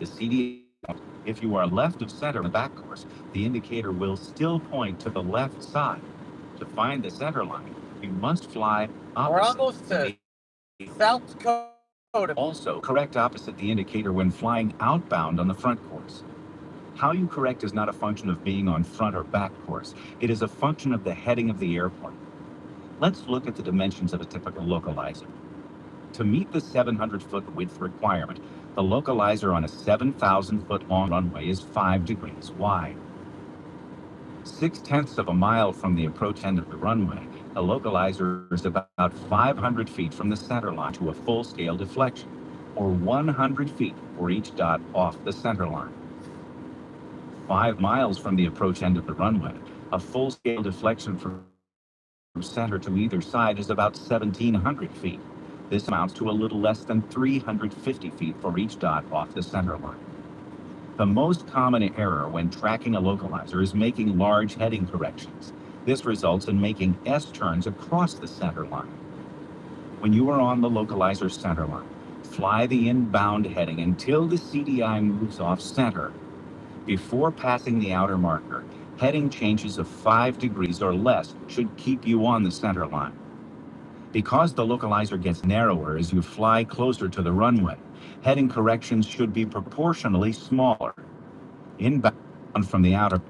The CDI, if you are left of center in the back course, the indicator will still point to the left side. To find the center line, you must fly opposite. We're almost to South Dakota. Also, correct opposite the indicator when flying outbound on the front course. How you correct is not a function of being on front or back course. It is a function of the heading of the airplane. Let's look at the dimensions of a typical localizer. To meet the 700-foot width requirement, the localizer on a 7,000-foot long runway is 5 degrees wide. 0.6 of a mile from the approach end of the runway, the localizer is about 500 feet from the center line to a full-scale deflection, or 100 feet for each dot off the center line. 5 miles from the approach end of the runway, a full-scale deflection from center to either side is about 1,700 feet. This amounts to a little less than 350 feet for each dot off the center line. The most common error when tracking a localizer is making large heading corrections. This results in making S-turns across the center line. When you are on the localizer center line, fly the inbound heading until the CDI moves off center. Before passing the outer marker, heading changes of 5 degrees or less should keep you on the center line. Because the localizer gets narrower as you fly closer to the runway, heading corrections should be proportionally smaller. Inbound from the outer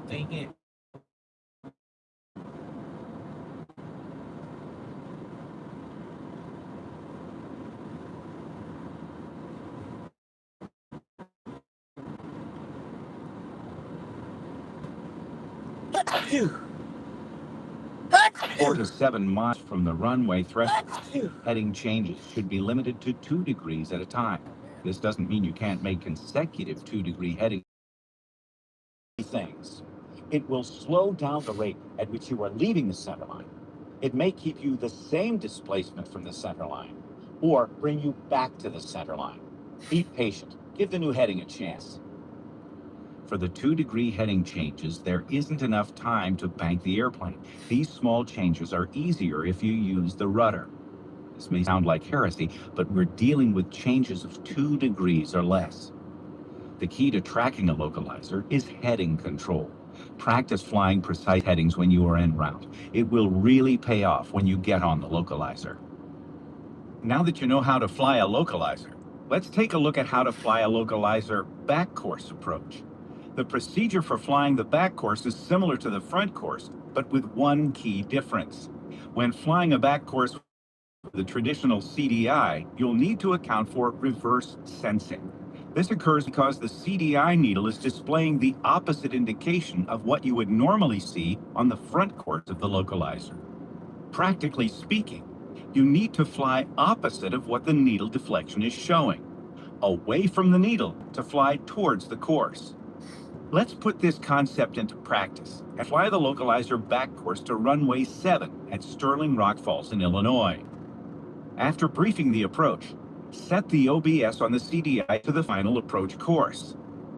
Dang it. Phew. 4 to 7 miles from the runway threshold, heading changes should be limited to 2 degrees at a time. This doesn't mean you can't make consecutive 2-degree heading things. It will slow down the rate at which you are leaving the center line. It may keep you the same displacement from the center line, or bring you back to the center line. Be patient. Give the new heading a chance. For the 2-degree heading changes, there isn't enough time to bank the airplane. These small changes are easier if you use the rudder. This may sound like heresy, but we're dealing with changes of 2 degrees or less. The key to tracking a localizer is heading control. Practice flying precise headings when you are en route. It will really pay off when you get on the localizer. Now that you know how to fly a localizer, let's take a look at how to fly a localizer back course approach. The procedure for flying the back course is similar to the front course, but with one key difference. When flying a back course with the traditional CDI, you'll need to account for reverse sensing. This occurs because the CDI needle is displaying the opposite indication of what you would normally see on the front course of the localizer. Practically speaking, you need to fly opposite of what the needle deflection is showing, away from the needle to fly towards the course. Let's put this concept into practice and fly the localizer back course to runway 7 at Sterling Rock Falls in Illinois. After briefing the approach, set the OBS on the CDI to the final approach course.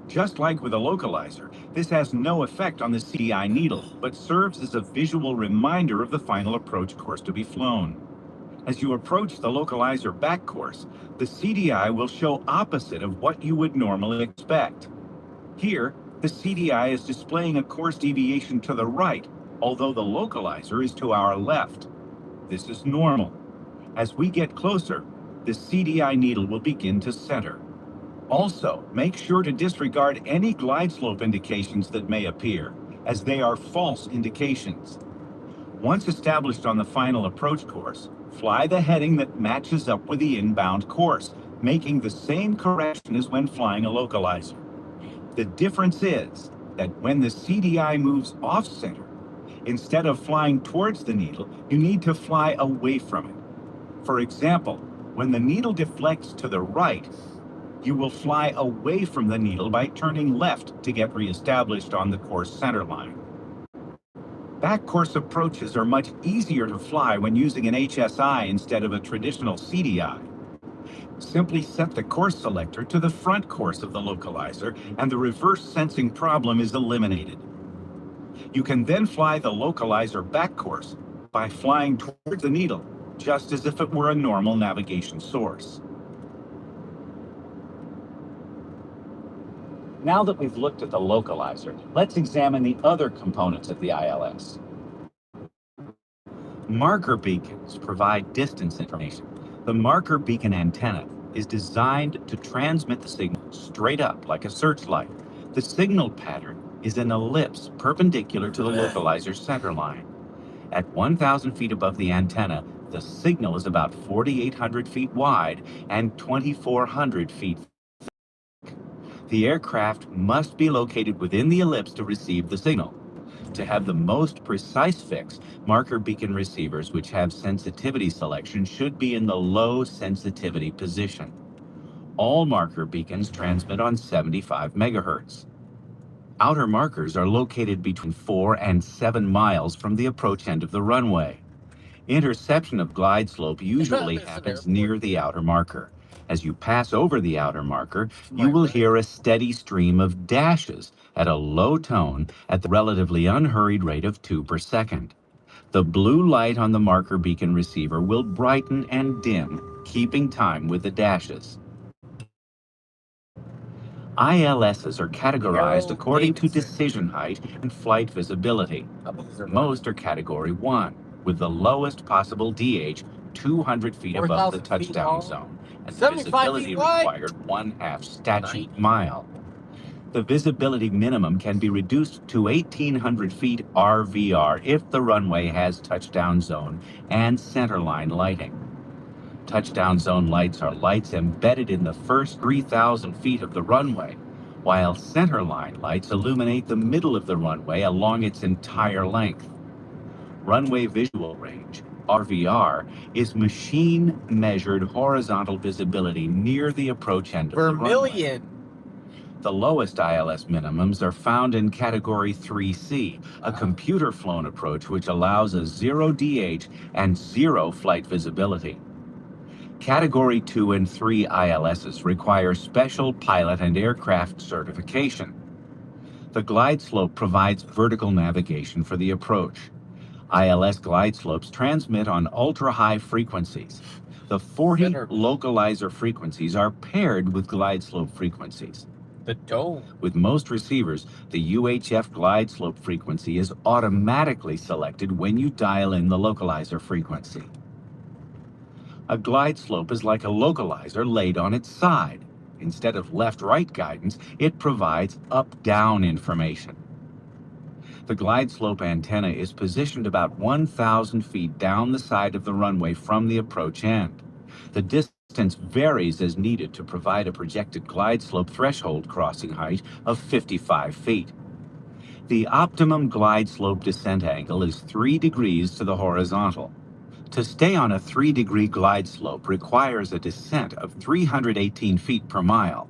Just like with a localizer, this has no effect on the CDI needle, but serves as a visual reminder of the final approach course to be flown. As you approach the localizer back course, the CDI will show opposite of what you would normally expect. Here, the CDI is displaying a course deviation to the right, although the localizer is to our left. This is normal. As we get closer, the CDI needle will begin to center. Also, make sure to disregard any glide slope indications that may appear, as they are false indications. Once established on the final approach course, fly the heading that matches up with the inbound course, making the same correction as when flying a localizer. The difference is that when the CDI moves off center, instead of flying towards the needle, you need to fly away from it. For example, when the needle deflects to the right, you will fly away from the needle by turning left to get reestablished on the course center line. Back course approaches are much easier to fly when using an HSI instead of a traditional CDI. Simply set the course selector to the front course of the localizer and the reverse sensing problem is eliminated. You can then fly the localizer back course by flying towards the needle, just as if it were a normal navigation source. Now that we've looked at the localizer, let's examine the other components of the ILS. Marker beacons provide distance information. The marker beacon antenna is designed to transmit the signal straight up like a searchlight. The signal pattern is an ellipse perpendicular to the localizer's center line. At 1,000 feet above the antenna, the signal is about 4,800 feet wide and 2,400 feet thick. The aircraft must be located within the ellipse to receive the signal. To have the most precise fix, marker beacon receivers which have sensitivity selection should be in the low sensitivity position. All marker beacons transmit on 75 megahertz. Outer markers are located between 4 and 7 miles from the approach end of the runway. Interception of glide slope usually happens near the outer marker. As you pass over the outer marker, you will hear a steady stream of dashes at a low tone at the relatively unhurried rate of 2 per second. The blue light on the marker beacon receiver will brighten and dim, keeping time with the dashes. ILSs are categorized according to decision height and flight visibility. Most are Category 1, with the lowest possible DH 200 feet above the touchdown zone, and the visibility required 1/2 statute mile. The visibility minimum can be reduced to 1,800 feet RVR if the runway has touchdown zone and centerline lighting. Touchdown zone lights are lights embedded in the first 3,000 feet of the runway, while centerline lights illuminate the middle of the runway along its entire length. Runway visual range, RVR, is machine-measured horizontal visibility near the approach end of the runway. The lowest ILS minimums are found in Category 3C, a computer-flown approach which allows a 0 DH and 0 flight visibility. Category 2 and 3 ILSs require special pilot and aircraft certification. The glide slope provides vertical navigation for the approach. ILS glide slopes transmit on ultra-high frequencies. The 40 localizer frequencies are paired with glide slope frequencies. The dome. With most receivers, the UHF glide slope frequency is automatically selected when you dial in the localizer frequency. A glide slope is like a localizer laid on its side. Instead of left-right guidance, it provides up-down information. The glide slope antenna is positioned about 1,000 feet down the side of the runway from the approach end. The distance varies as needed to provide a projected glide slope threshold crossing height of 55 feet. The optimum glide slope descent angle is 3 degrees to the horizontal. To stay on a 3-degree glide slope requires a descent of 318 feet per mile.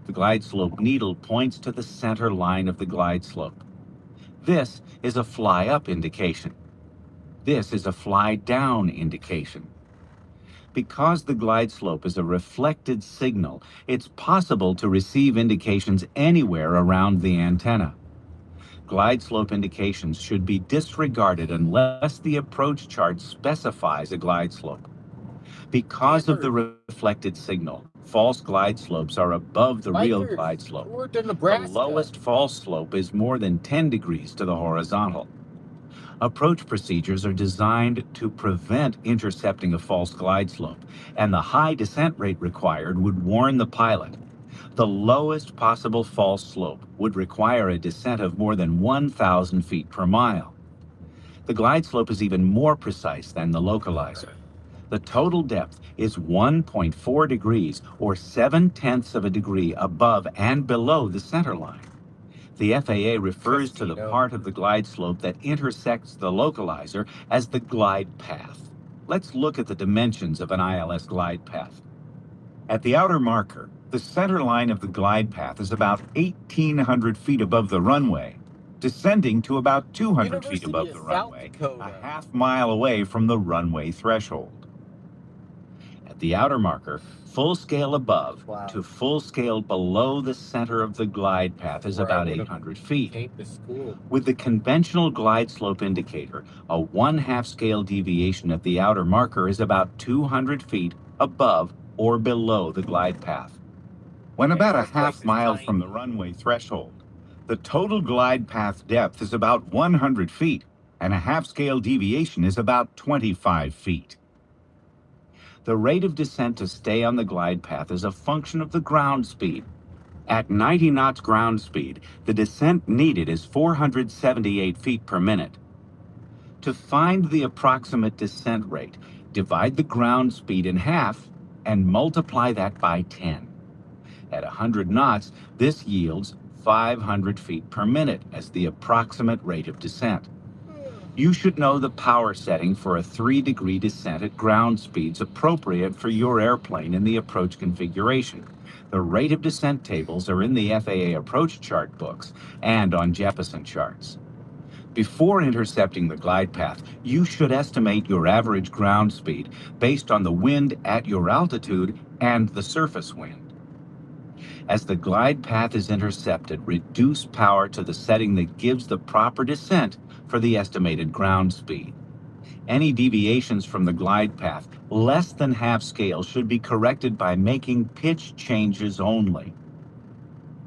The glide slope needle points to the center line of the glide slope. This is a fly-up indication. This is a fly-down indication. Because the glide slope is a reflected signal, it's possible to receive indications anywhere around the antenna. Glide slope indications should be disregarded unless the approach chart specifies a glide slope. Because of the reflected signal, false glide slopes are above the real glide slope. The lowest false slope is more than 10 degrees to the horizontal. Approach procedures are designed to prevent intercepting a false glide slope, and the high descent rate required would warn the pilot. The lowest possible false slope would require a descent of more than 1,000 feet per mile. The glide slope is even more precise than the localizer. The total depth is 1.4 degrees, or 7/10 of a degree above and below the center line. The FAA refers to the part of the glide slope that intersects the localizer as the glide path. Let's look at the dimensions of an ILS glide path. At the outer marker, the center line of the glide path is about 1,800 feet above the runway, descending to about 200 feet above the runway, a half mile away from the runway threshold. At the outer marker, full scale above to full scale below the center of the glide path is about 800 feet. With the conventional glide slope indicator, a 1/2 scale deviation at the outer marker is about 200 feet above or below the glide path. When about a half mile from the runway threshold, the total glide path depth is about 100 feet, and a half scale deviation is about 25 feet. The rate of descent to stay on the glide path is a function of the ground speed. At 90 knots ground speed, the descent needed is 478 feet per minute. To find the approximate descent rate, divide the ground speed in half and multiply that by 10. At 100 knots, this yields 500 feet per minute as the approximate rate of descent. You should know the power setting for a 3-degree descent at ground speeds appropriate for your airplane in the approach configuration. The rate of descent tables are in the FAA approach chart books and on Jeppesen charts. Before intercepting the glide path, you should estimate your average ground speed based on the wind at your altitude and the surface wind. As the glide path is intercepted, reduce power to the setting that gives the proper descent for the estimated ground speed. Any deviations from the glide path less than half scale should be corrected by making pitch changes only.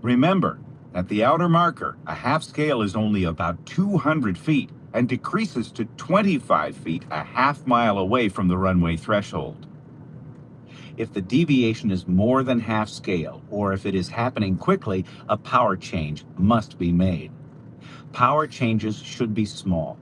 Remember, at the outer marker, a half scale is only about 200 feet and decreases to 25 feet a half mile away from the runway threshold. If the deviation is more than half scale, or if it is happening quickly, a power change must be made. Power changes should be small.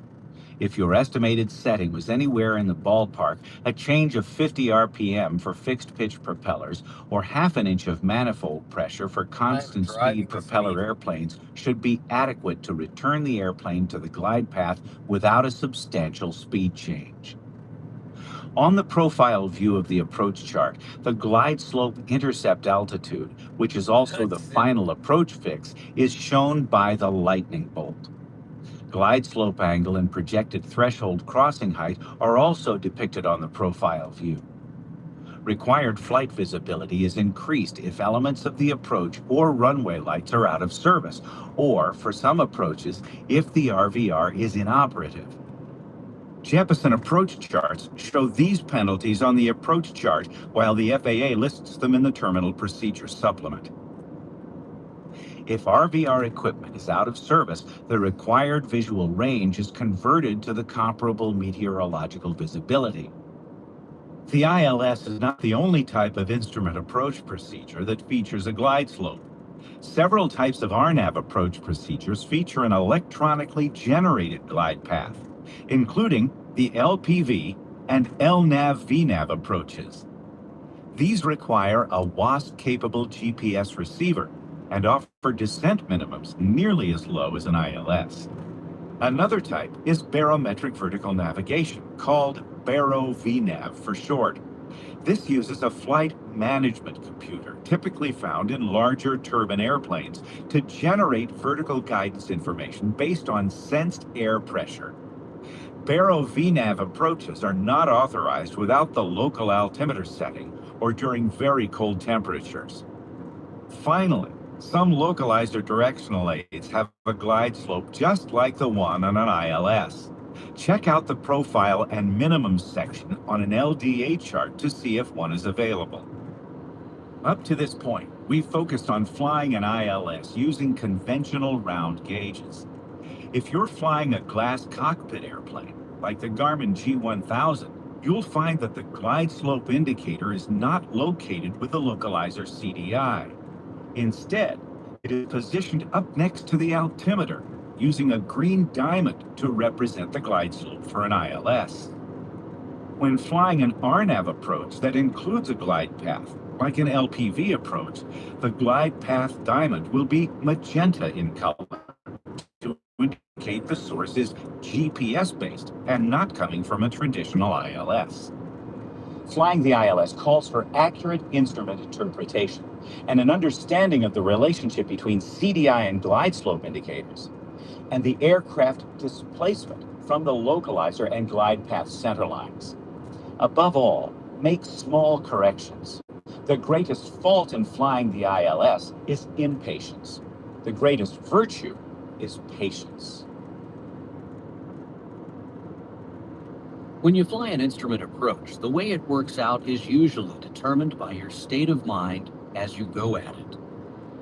If your estimated setting was anywhere in the ballpark, a change of 50 RPM for fixed pitch propellers or half an inch of manifold pressure for constant speed propeller airplanes should be adequate to return the airplane to the glide path without a substantial speed change. On the profile view of the approach chart, the glide slope intercept altitude, which is also the final approach fix, is shown by the lightning bolt. Glide slope angle and projected threshold crossing height are also depicted on the profile view. Required flight visibility is increased if elements of the approach or runway lights are out of service, or, for some approaches, if the RVR is inoperative. Jeppesen approach charts show these penalties on the approach chart, while the FAA lists them in the Terminal Procedure Supplement. If RVR equipment is out of service, the required visual range is converted to the comparable meteorological visibility. The ILS is not the only type of instrument approach procedure that features a glide slope. Several types of RNAV approach procedures feature an electronically generated glide path, including the LPV and LNAV-VNAV approaches. These require a WASP-capable GPS receiver and offer descent minimums nearly as low as an ILS. Another type is barometric vertical navigation, called BARO-VNAV for short. This uses a flight management computer, typically found in larger turbine airplanes, to generate vertical guidance information based on sensed air pressure. BARO-VNAV approaches are not authorized without the local altimeter setting or during very cold temperatures. Finally, some localizer directional aids have a glide slope just like the one on an ILS. Check out the profile and minimums section on an LDA chart to see if one is available. Up to this point, we've focused on flying an ILS using conventional round gauges. If you're flying a glass cockpit airplane, like the Garmin G1000, you'll find that the glide slope indicator is not located with the localizer CDI. Instead, it is positioned up next to the altimeter, using a green diamond to represent the glide slope for an ILS. When flying an RNAV approach that includes a glide path, like an LPV approach, the glide path diamond will be magenta in color to indicate the source is GPS-based and not coming from a traditional ILS. Flying the ILS calls for accurate instrument interpretation and an understanding of the relationship between CDI and glide slope indicators and the aircraft displacement from the localizer and glide path center lines. Above all, make small corrections. The greatest fault in flying the ILS is impatience. The greatest virtue is patience. When you fly an instrument approach, the way it works out is usually determined by your state of mind as you go at it.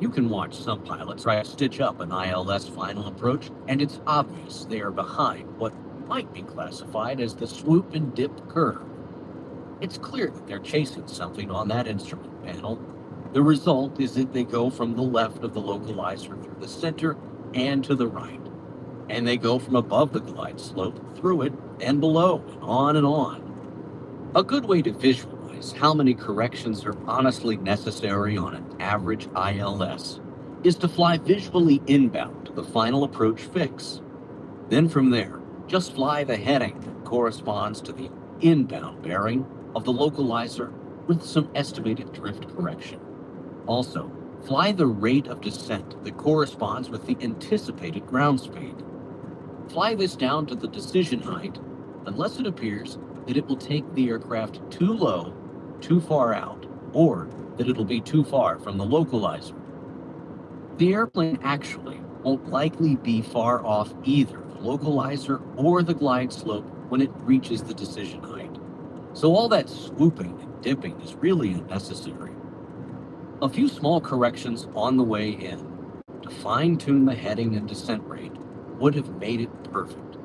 You can watch some pilots try to stitch up an ILS final approach, and it's obvious they are behind what might be classified as the swoop and dip curve. It's clear that they're chasing something on that instrument panel. The result is that they go from the left of the localizer through the center and to the right. And they go from above the glide slope through it and below and on and on. A good way to visualize how many corrections are honestly necessary on an average ILS is to fly visually inbound to the final approach fix. Then from there, just fly the heading that corresponds to the inbound bearing of the localizer with some estimated drift correction. Also, fly the rate of descent that corresponds with the anticipated ground speed. Fly this down to the decision height unless it appears that it will take the aircraft too low, too far out, or that it'll be too far from the localizer. The airplane actually won't likely be far off either the localizer or the glide slope when it reaches the decision height. So all that swooping and dipping is really unnecessary. A few small corrections on the way in to fine-tune the heading and descent rate would have made it perfect.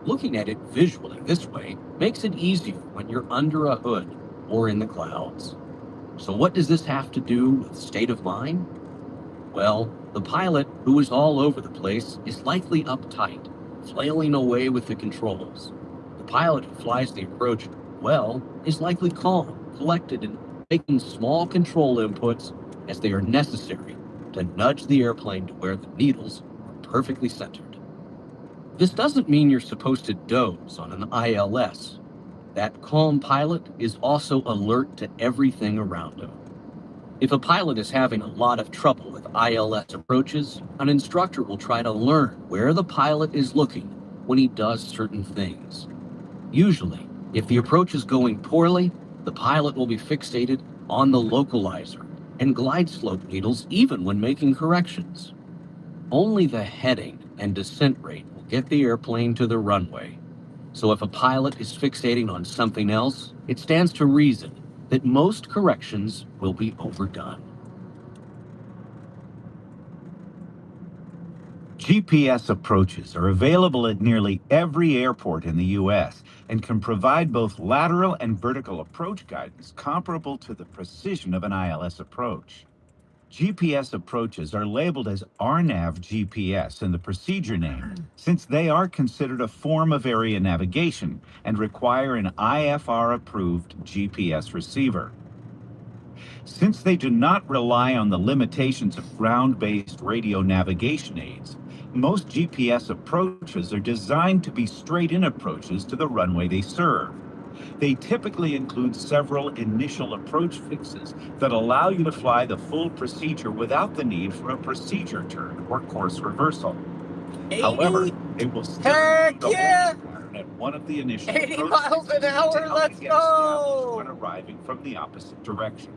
Looking at it visually this way makes it easier when you're under a hood or in the clouds. So what does this have to do with state of mind? Well, the pilot, who is all over the place, is likely uptight, flailing away with the controls. The pilot who flies the approach well is likely calm, collected, and making small control inputs as they are necessary to nudge the airplane to where the needles are perfectly centered. This doesn't mean you're supposed to doze on an ILS. That calm pilot is also alert to everything around him. If a pilot is having a lot of trouble with ILS approaches, an instructor will try to learn where the pilot is looking when he does certain things. Usually, if the approach is going poorly, the pilot will be fixated on the localizer and glide slope needles even when making corrections. Only the heading and descent rate will get the airplane to the runway. So if a pilot is fixating on something else, it stands to reason that most corrections will be overdone. GPS approaches are available at nearly every airport in the U.S. and can provide both lateral and vertical approach guidance comparable to the precision of an ILS approach. GPS approaches are labeled as RNAV GPS in the procedure name, since they are considered a form of area navigation and require an IFR-approved GPS receiver. Since they do not rely on the limitations of ground-based radio navigation aids, most GPS approaches are designed to be straight-in approaches to the runway they serve. They typically include several initial approach fixes that allow you to fly the full procedure without the need for a procedure turn or course reversal. However, it will still Heck the yeah! pattern at one of the initial 80 approach miles an fixes hour, to help let's you get established go! when arriving from the opposite direction.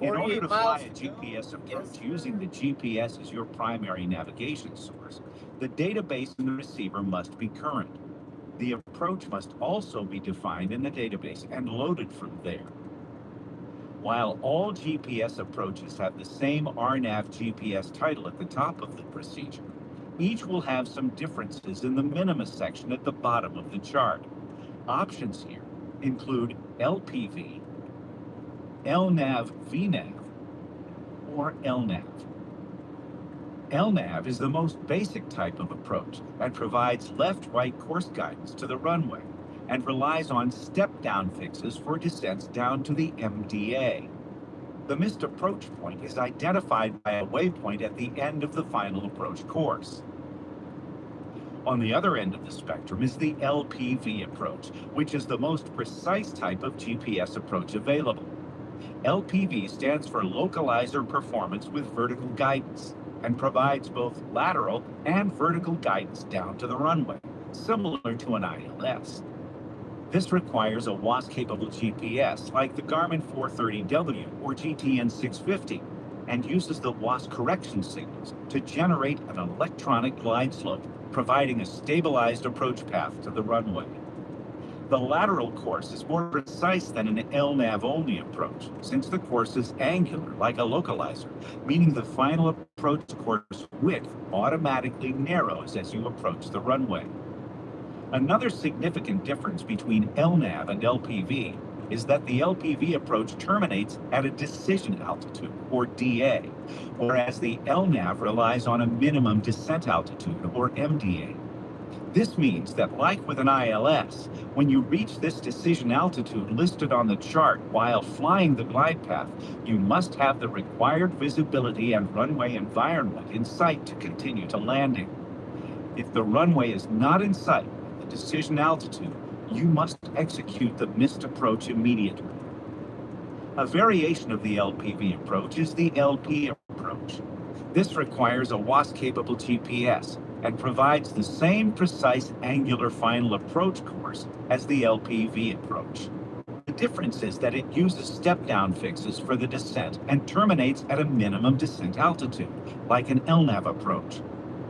In 48 order to fly miles a to go. GPS approach Yes, using the GPS as your primary navigation source, the database in the receiver must be current. The approach must also be defined in the database and loaded from there. While all GPS approaches have the same RNAV GPS title at the top of the procedure, each will have some differences in the minima section at the bottom of the chart. Options here include LPV, LNAV VNAV, or LNAV. LNAV is the most basic type of approach and provides left-right course guidance to the runway. and relies on step-down fixes for descents down to the MDA. The missed approach point is identified by a waypoint at the end of the final approach course. On the other end of the spectrum is the LPV approach, which is the most precise type of GPS approach available. LPV stands for Localizer Performance with Vertical Guidance and provides both lateral and vertical guidance down to the runway, similar to an ILS. This requires a WAAS-capable GPS like the Garmin 430W or GTN 650 and uses the WAAS correction signals to generate an electronic glide slope, providing a stabilized approach path to the runway. The lateral course is more precise than an LNAV-only approach, since the course is angular like a localizer, meaning the final approach course width automatically narrows as you approach the runway. Another significant difference between LNAV and LPV is that the LPV approach terminates at a decision altitude, or DA, whereas the LNAV relies on a minimum descent altitude, or MDA. This means that, like with an ILS, when you reach this decision altitude listed on the chart while flying the glide path, you must have the required visibility and runway environment in sight to continue to landing. If the runway is not in sight at the decision altitude, you must execute the missed approach immediately. A variation of the LPV approach is the LP approach. This requires a WAAS-capable GPS and provides the same precise angular final approach course as the LPV approach. The difference is that it uses step-down fixes for the descent and terminates at a minimum descent altitude, like an LNAV approach.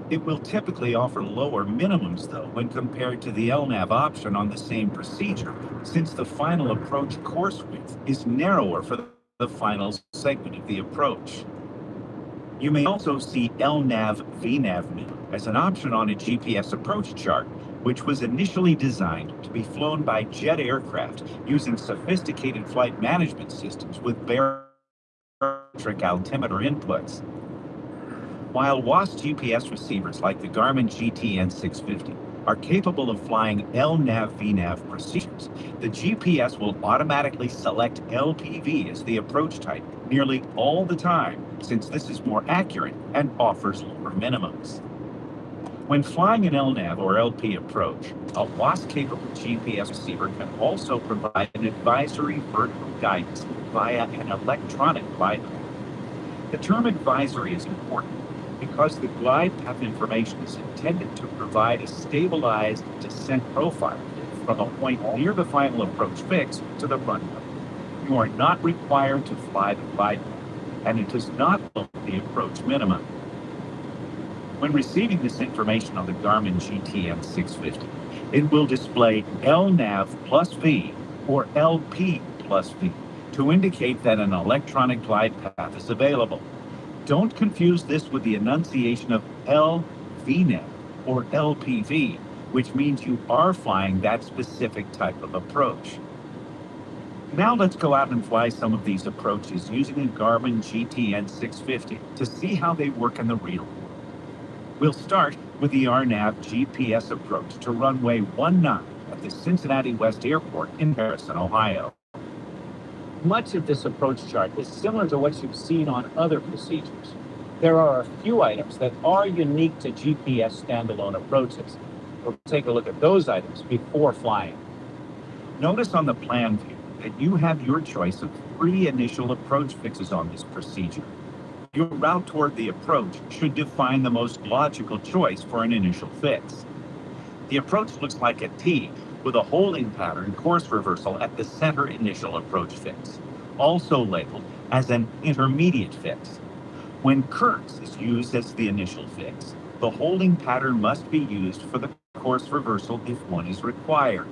It will typically offer lower minimums, though, when compared to the LNAV option on the same procedure, since the final approach course width is narrower for the final segment of the approach. You may also see LNAV VNAV minimum as an option on a GPS approach chart, which was initially designed to be flown by jet aircraft using sophisticated flight management systems with barometric altimeter inputs. While WAAS GPS receivers like the Garmin GTN 650 are capable of flying LNAV VNAV procedures, the GPS will automatically select LPV as the approach type nearly all the time, since this is more accurate and offers lower minimums. When flying an LNAV or LP approach, a WAAS-capable GPS receiver can also provide an advisory vertical guidance via an electronic glide path. The term advisory is important because the glide path information is intended to provide a stabilized descent profile from a point near the final approach fix to the runway. You are not required to fly the glide path, and it does not lower the approach minimum. When receiving this information on the Garmin GTN 650, it will display LNAV plus V or LP plus V to indicate that an electronic glide path is available. Don't confuse this with the enunciation of LVNAV or LPV, which means you are flying that specific type of approach. Now let's go out and fly some of these approaches using a Garmin GTN 650 to see how they work in the real world. We'll start with the RNAV GPS approach to runway 19 at the Cincinnati West Airport in Harrison, Ohio. Much of this approach chart is similar to what you've seen on other procedures. There are a few items that are unique to GPS standalone approaches. We'll take a look at those items before flying. Notice on the plan view that you have your choice of 3 initial approach fixes on this procedure. Your route toward the approach should define the most logical choice for an initial fix. The approach looks like a T with a holding pattern course reversal at the center initial approach fix, also labeled as an intermediate fix. When Kurtz is used as the initial fix, the holding pattern must be used for the course reversal if one is required.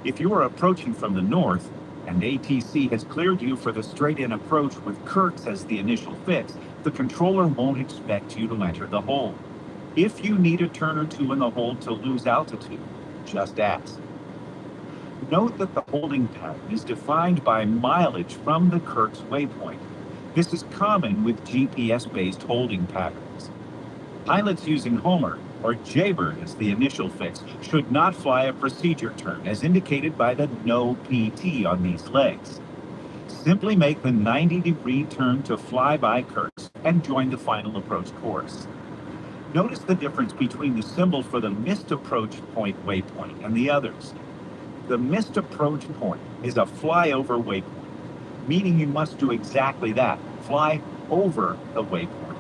If you are approaching from the north and ATC has cleared you for the straight-in approach with Kurtz as the initial fix, the controller won't expect you to enter the hold. If you need a turn or two in the hold to lose altitude, just ask. Note that the holding pattern is defined by mileage from the Kurtz waypoint. This is common with GPS-based holding patterns. Pilots using Homer or Jaybird as the initial fix, should not fly a procedure turn as indicated by the no PT on these legs. Simply make the 90-degree turn to fly by Kurtz and join the final approach course. Notice the difference between the symbol for the missed approach point waypoint and the others. The missed approach point is a flyover waypoint, meaning you must do exactly that, fly over the waypoint.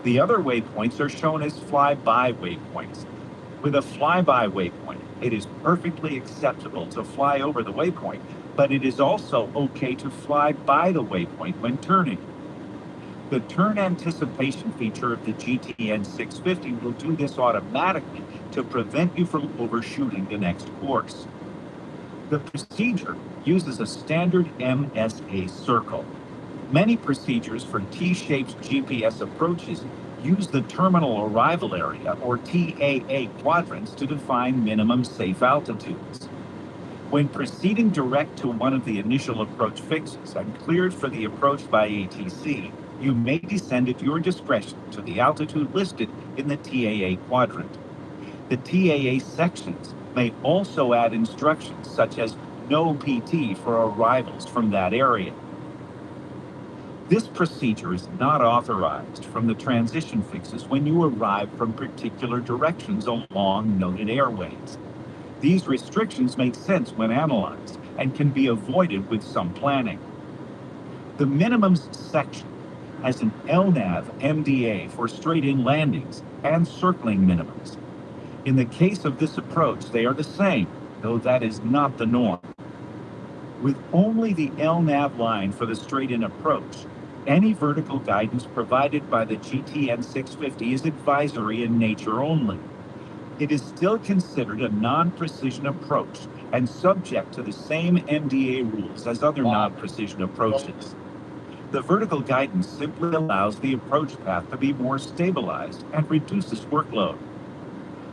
The other waypoints are shown as flyby waypoints. With a flyby waypoint, it is perfectly acceptable to fly over the waypoint, but it is also okay to fly by the waypoint when turning. The turn anticipation feature of the GTN 650 will do this automatically to prevent you from overshooting the next course. The procedure uses a standard MSA circle. Many procedures for T-shaped GPS approaches use the terminal arrival area, or TAA quadrants, to define minimum safe altitudes. When proceeding direct to one of the initial approach fixes and cleared for the approach by ATC, you may descend at your discretion to the altitude listed in the TAA quadrant. The TAA sections may also add instructions such as no PT for arrivals from that area. This procedure is not authorized from the transition fixes when you arrive from particular directions along noted airways. These restrictions make sense when analyzed and can be avoided with some planning. The minimums section has an LNAV MDA for straight-in landings and circling minimums. In the case of this approach, they are the same, though that is not the norm. With only the LNAV line for the straight-in approach, any vertical guidance provided by the GTN 650 is advisory in nature only. It is still considered a non-precision approach and subject to the same MDA rules as other non-precision approaches. The vertical guidance simply allows the approach path to be more stabilized and reduces workload.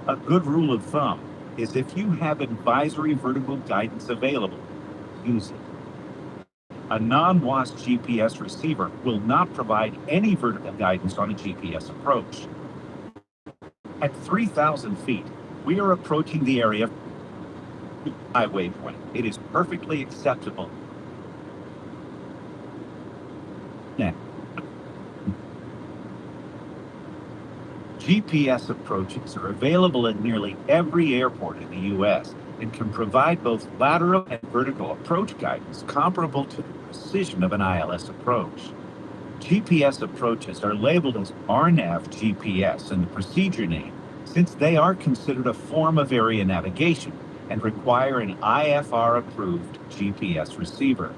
A good rule of thumb is if you have advisory vertical guidance available, use it. A non-WAS GPS receiver will not provide any vertical guidance on a GPS approach. At 3,000 feet, we are approaching the area by waypoint. It is perfectly acceptable. Now, GPS approaches are available at nearly every airport in the U.S. and can provide both lateral and vertical approach guidance comparable to the precision of an ILS approach. GPS approaches are labeled as RNAV GPS in the procedure name, since they are considered a form of area navigation and require an IFR approved GPS receiver.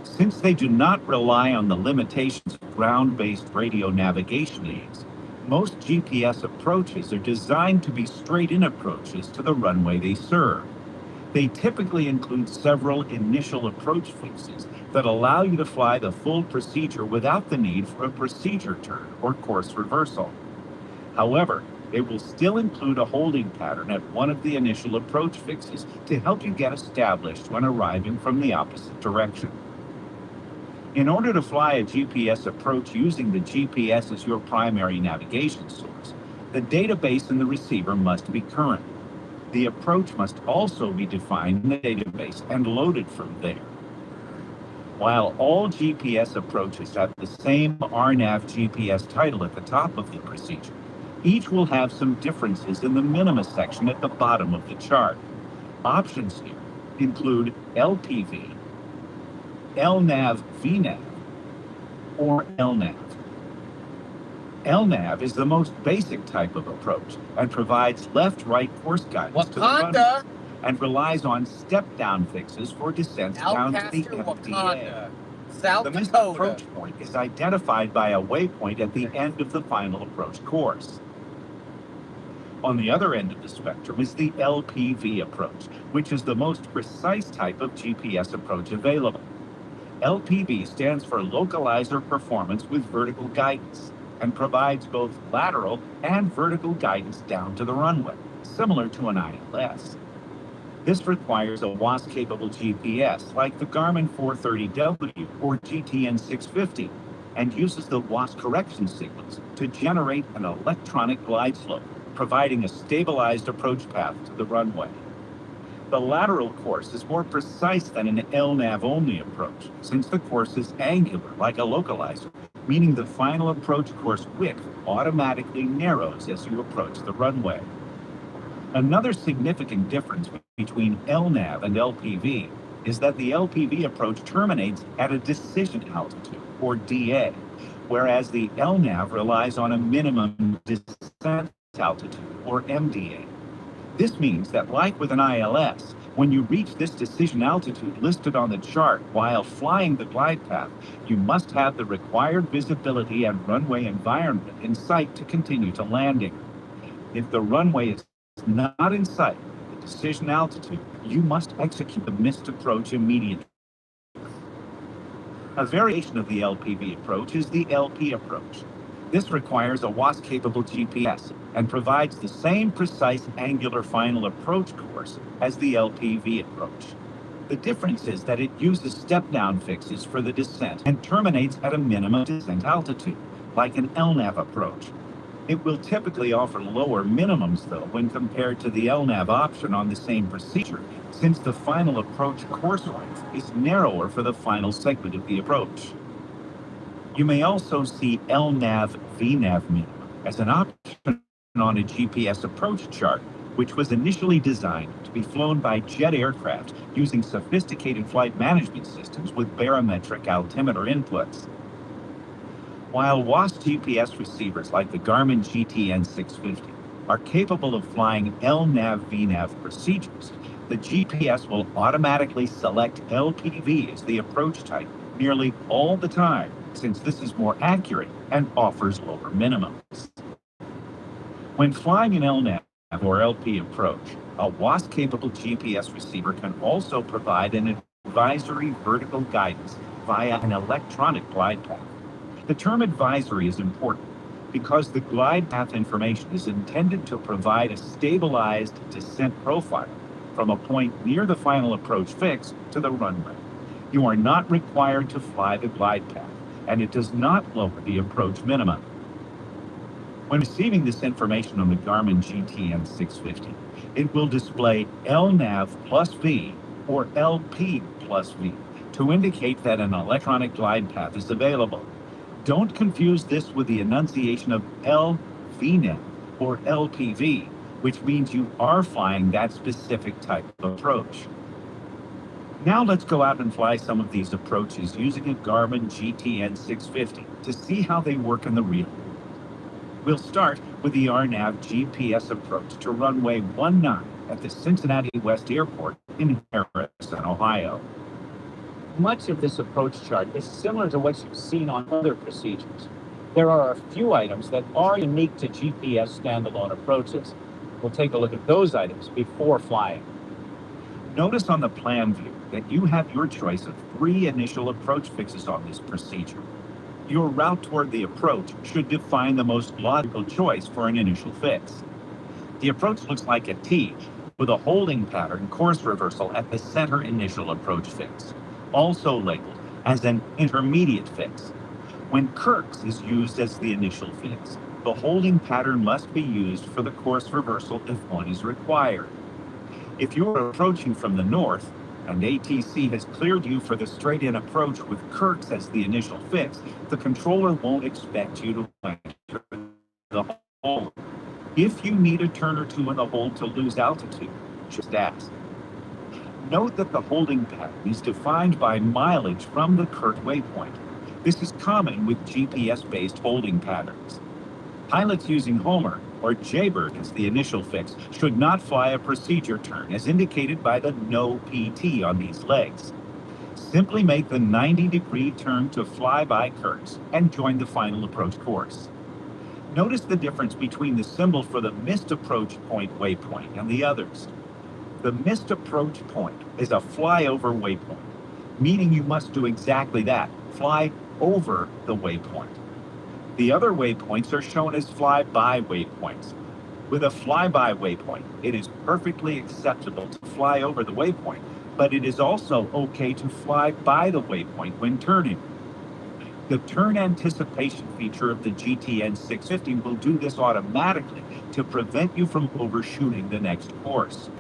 Since they do not rely on the limitations of ground-based radio navigation aids, most GPS approaches are designed to be straight-in approaches to the runway they serve. They typically include several initial approach fixes that allow you to fly the full procedure without the need for a procedure turn or course reversal. However, they will still include a holding pattern at one of the initial approach fixes to help you get established when arriving from the opposite direction. In order to fly a GPS approach using the GPS as your primary navigation source, the database in the receiver must be current. The approach must also be defined in the database and loaded from there. While all GPS approaches have the same RNAV GPS title at the top of the procedure, each will have some differences in the minima section at the bottom of the chart. Options here include LPV, LNAV VNAV, or LNAV. LNAV is the most basic type of approach and provides left-right course guidance to the runway Wakanda, and relies on step-down fixes for descents down to the Alcaster, MDA. Wakanda, South The missed Dakota. approach point is identified by a waypoint at the end of the final approach course. On the other end of the spectrum is the LPV approach, which is the most precise type of GPS approach available. LPV stands for Localizer Performance with Vertical Guidance and provides both lateral and vertical guidance down to the runway, similar to an ILS. This requires a WAS-capable GPS like the Garmin 430W or GTN 650, and uses the WAS correction signals to generate an electronic glide slope, providing a stabilized approach path to the runway. The lateral course is more precise than an LNAV-only approach, since the course is angular like a localizer, meaning the final approach course width automatically narrows as you approach the runway. Another significant difference between LNAV and LPV is that the LPV approach terminates at a decision altitude, or DA, whereas the LNAV relies on a minimum descent altitude, or MDA. This means that, like with an ILS, when you reach this decision altitude listed on the chart while flying the glide path, you must have the required visibility and runway environment in sight to continue to landing. If the runway is not in sight, the decision altitude, you must execute the missed approach immediately. A variation of the LPV approach is the LP approach. This requires a WAS-capable GPS and provides the same precise angular final approach course as the LPV approach. The difference is that it uses step-down fixes for the descent and terminates at a minimum descent altitude, like an LNAV approach. It will typically offer lower minimums, though, when compared to the LNAV option on the same procedure, since the final approach course length is narrower for the final segment of the approach. You may also see LNAV VNAV minimum as an option on a GPS approach chart, which was initially designed to be flown by jet aircraft using sophisticated flight management systems with barometric altimeter inputs. While WAS GPS receivers like the Garmin GTN 650 are capable of flying LNAV VNAV procedures, the GPS will automatically select LPV as the approach type nearly all the time, since this is more accurate and offers lower minimums. When flying an LNAV or LP approach, a WAS-capable GPS receiver can also provide an advisory vertical guidance via an electronic glide path. The term advisory is important because the glide path information is intended to provide a stabilized descent profile from a point near the final approach fix to the runway. You are not required to fly the glide path, and it does not lower the approach minimum. When receiving this information on the Garmin GTN 650, it will display LNAV plus V or LP plus V to indicate that an electronic glide path is available. Don't confuse this with the enunciation of LVNAV or LPV, which means you are flying that specific type of approach. Now let's go out and fly some of these approaches using a Garmin GTN 650 to see how they work in the real world. We'll start with the RNAV GPS approach to runway 19 at the Cincinnati West Airport in Harrison, Ohio. Much of this approach chart is similar to what you've seen on other procedures. There are a few items that are unique to GPS standalone approaches. We'll take a look at those items before flying. Notice on the plan view that you have your choice of 3 initial approach fixes on this procedure. Your route toward the approach should define the most logical choice for an initial fix. The approach looks like a T with a holding pattern course reversal at the center initial approach fix, also labeled as an intermediate fix. When Kirk's is used as the initial fix, the holding pattern must be used for the course reversal if one is required. If you are approaching from the north, and ATC has cleared you for the straight-in approach with Kirk's as the initial fix, the controller won't expect you to enter the hold. If you need a turn or two in the hold to lose altitude, just ask. Note that the holding pattern is defined by mileage from the Kirk waypoint. This is common with GPS-based holding patterns. Pilots using Homer or Jaybird as the initial fix should not fly a procedure turn as indicated by the no PT on these legs. Simply make the 90-degree turn to fly by Kirk's and join the final approach course. Notice the difference between the symbol for the missed approach point waypoint and the others. The missed approach point is a flyover waypoint, meaning you must do exactly that, fly over the waypoint. The other waypoints are shown as fly-by waypoints. With a flyby waypoint, it is perfectly acceptable to fly over the waypoint, but it is also okay to fly by the waypoint when turning. The turn anticipation feature of the GTN 650 will do this automatically to prevent you from overshooting the next course.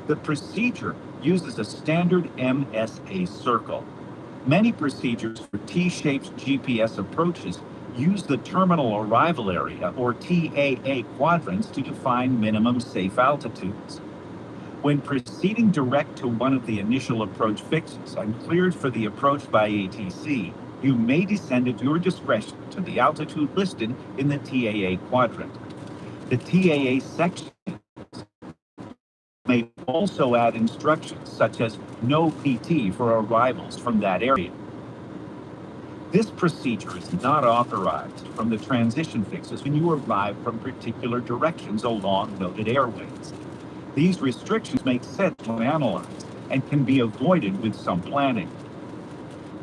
The procedure uses a standard MSA circle. Many procedures for T-shaped GPS approaches use the terminal arrival area, or TAA quadrants, to define minimum safe altitudes. When proceeding direct to one of the initial approach fixes and cleared for the approach by ATC, you may descend at your discretion to the altitude listed in the TAA quadrant. The TAA section may also add instructions such as no PT for arrivals from that area. This procedure is not authorized from the transition fixes when you arrive from particular directions along noted airways. These restrictions make sense when analyzed and can be avoided with some planning.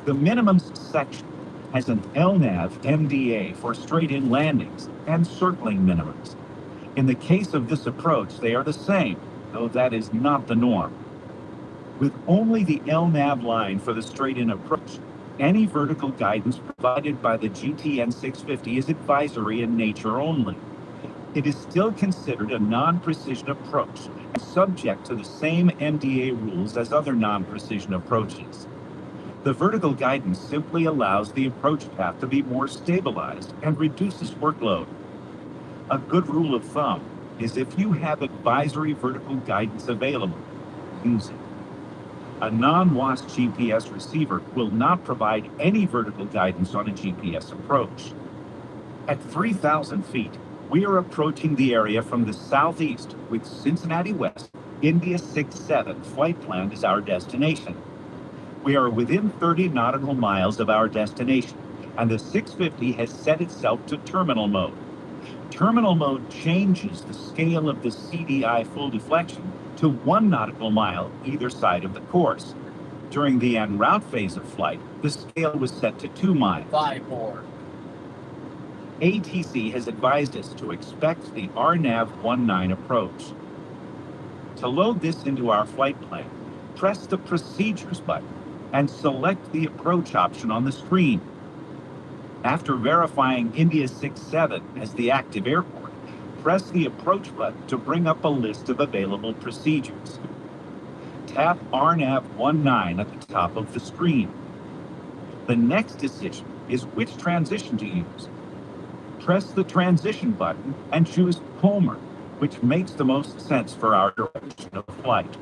The minimums section has an LNAV MDA for straight-in landings and circling minimums. In the case of this approach, they are the same, though that is not the norm. With only the LNAV line for the straight-in approach, any vertical guidance provided by the GTN 650 is advisory in nature only. It is still considered a non-precision approach and subject to the same MDA rules as other non-precision approaches. The vertical guidance simply allows the approach path to be more stabilized and reduces workload. A good rule of thumb is if you have advisory vertical guidance available, use it. A non-WASP GPS receiver will not provide any vertical guidance on a GPS approach. At 3,000 feet, we are approaching the area from the southeast with Cincinnati West, India 67 flight planned as our destination. We are within 30 nautical miles of our destination, and the 650 has set itself to terminal mode. Terminal mode changes the scale of the CDI full deflection to 1 nautical mile either side of the course. During the en route phase of flight, the scale was set to 2 miles. 5 more. ATC has advised us to expect the RNAV 19 approach. To load this into our flight plan, press the Procedures button and select the approach option on the screen. After verifying India 67 as the active airport, press the approach button to bring up a list of available procedures. Tap RNAV 19 at the top of the screen. The next decision is which transition to use. Press the transition button and choose Homer, which makes the most sense for our direction of flight.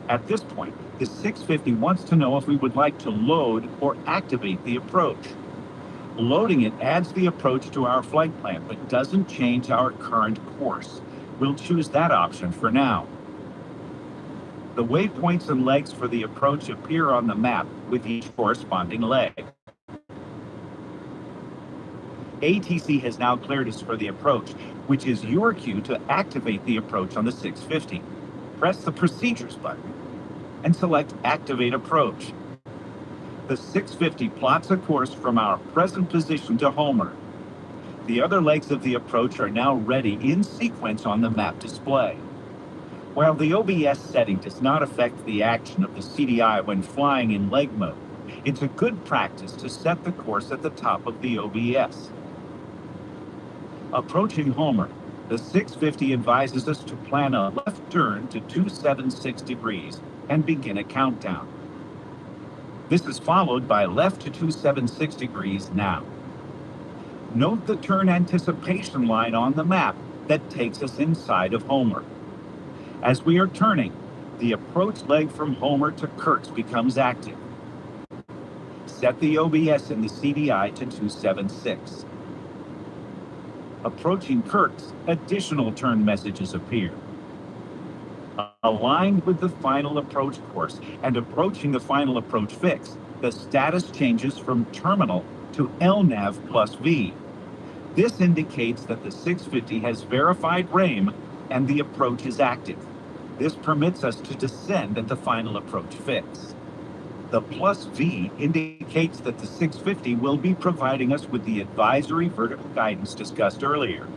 At this point, the 650 wants to know if we would like to load or activate the approach. Loading it adds the approach to our flight plan, but doesn't change our current course. We'll choose that option for now. The waypoints and legs for the approach appear on the map with each corresponding leg. ATC has now cleared us for the approach, which is your cue to activate the approach on the 650. Press the Procedures button and select Activate Approach. The 650 plots a course from our present position to Homer. The other legs of the approach are now ready in sequence on the map display. While the OBS setting does not affect the action of the CDI when flying in leg mode, it's a good practice to set the course at the top of the OBS. Approaching Homer, the 650 advises us to plan a left turn to 276 degrees and begin a countdown. This is followed by left to 276 degrees now. Note the turn anticipation line on the map that takes us inside of Homer. As we are turning, the approach leg from Homer to Kurtz becomes active. Set the OBS in the CDI to 276. Approaching Kurtz, additional turn messages appear. Aligned with the final approach course and approaching the final approach fix, the status changes from terminal to LNAV plus V. This indicates that the 650 has verified RAIM and the approach is active. This permits us to descend at the final approach fix. The plus V indicates that the 650 will be providing us with the advisory vertical guidance discussed earlier.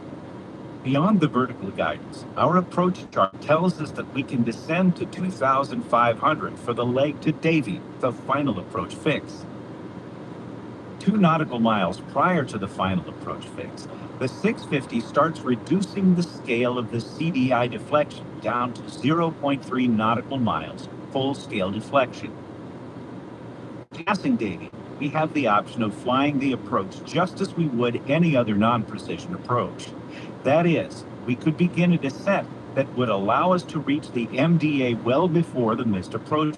Beyond the vertical guidance, our approach chart tells us that we can descend to 2,500 for the leg to Davie, the final approach fix. 2 nautical miles prior to the final approach fix, the 650 starts reducing the scale of the CDI deflection down to 0.3 nautical miles full-scale deflection. Passing dating, we have the option of flying the approach just as we would any other non-precision approach. That is, we could begin a descent that would allow us to reach the MDA well before the missed approach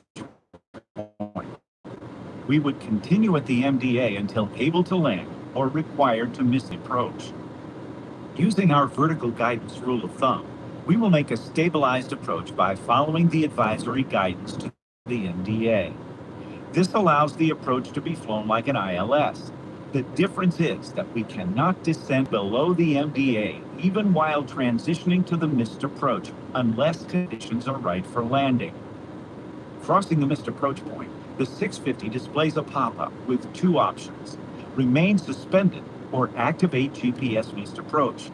point. We would continue at the MDA until able to land or required to miss the approach. Using our vertical guidance rule of thumb, we will make a stabilized approach by following the advisory guidance to the MDA. This allows the approach to be flown like an ILS. The difference is that we cannot descend below the MDA even while transitioning to the missed approach unless conditions are right for landing. Crossing the missed approach point, the 650 displays a pop-up with 2 options: remain suspended or activate GPS missed approach.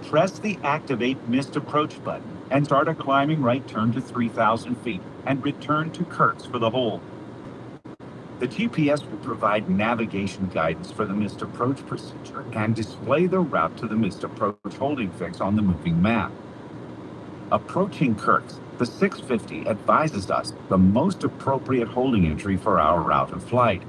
Press the activate missed approach button and start a climbing right turn to 3,000 feet and return to Kurtz for the hold. The GPS will provide navigation guidance for the missed approach procedure and display the route to the missed approach holding fix on the moving map. Approaching Kurtz, the 650 advises us the most appropriate holding entry for our route of flight.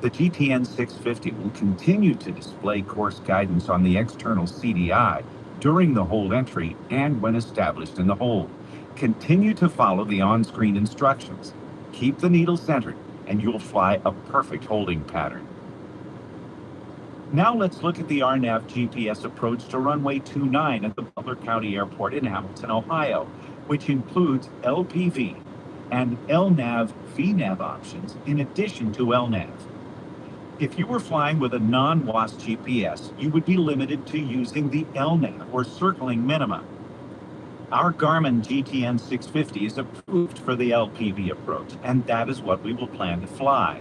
The GTN 650 will continue to display course guidance on the external CDI during the hold entry and when established in the hold. Continue to follow the on-screen instructions. Keep the needle centered, and you'll fly a perfect holding pattern. Now let's look at the RNAV GPS approach to runway 29 at the Butler County Airport in Hamilton, Ohio, which includes LPV and LNAV VNAV options in addition to LNAV. If you were flying with a non-WAAS GPS, you would be limited to using the LNAV or circling minima. Our Garmin GTN 650 is approved for the LPV approach, and that is what we will plan to fly.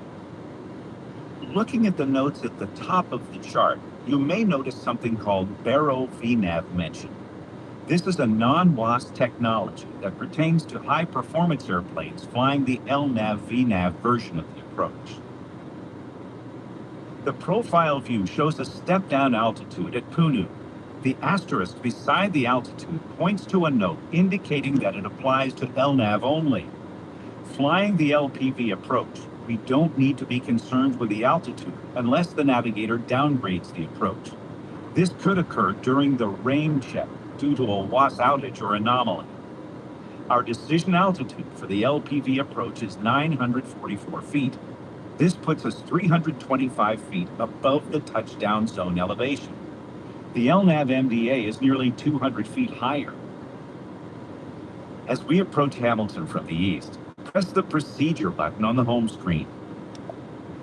Looking at the notes at the top of the chart, you may notice something called Baro VNAV mentioned. This is a non-WAAS technology that pertains to high-performance airplanes flying the LNAV VNAV version of the approach. The profile view shows a step-down altitude at Punu. The asterisk beside the altitude points to a note indicating that it applies to LNAV only. Flying the LPV approach, we don't need to be concerned with the altitude unless the navigator downgrades the approach. This could occur during the rain check due to a WAAS outage or anomaly. Our decision altitude for the LPV approach is 944 feet. This puts us 325 feet above the touchdown zone elevation. The LNAV MDA is nearly 200 feet higher. As we approach Hamilton from the east, press the procedure button on the home screen.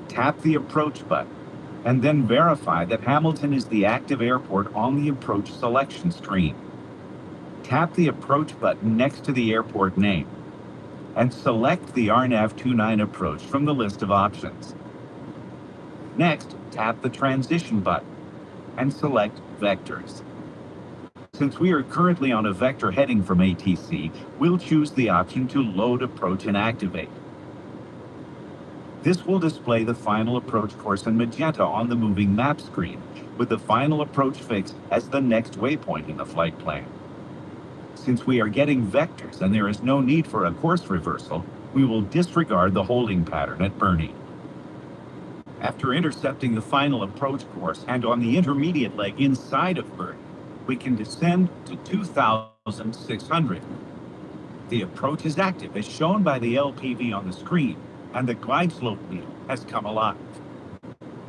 Tap the approach button, and then verify that Hamilton is the active airport on the approach selection screen. Tap the approach button next to the airport name, and select the RNAV 29 approach from the list of options. Next, tap the transition button and select vectors. Since we are currently on a vector heading from ATC, we'll choose the option to load approach and activate. This will display the final approach course in magenta on the moving map screen, with the final approach fix as the next waypoint in the flight plan. Since we are getting vectors and there is no need for a course reversal, we will disregard the holding pattern at Bernie. After intercepting the final approach course and on the intermediate leg inside of Bernie, we can descend to 2,600. The approach is active as shown by the LPV on the screen, and the glide slope needle has come alive.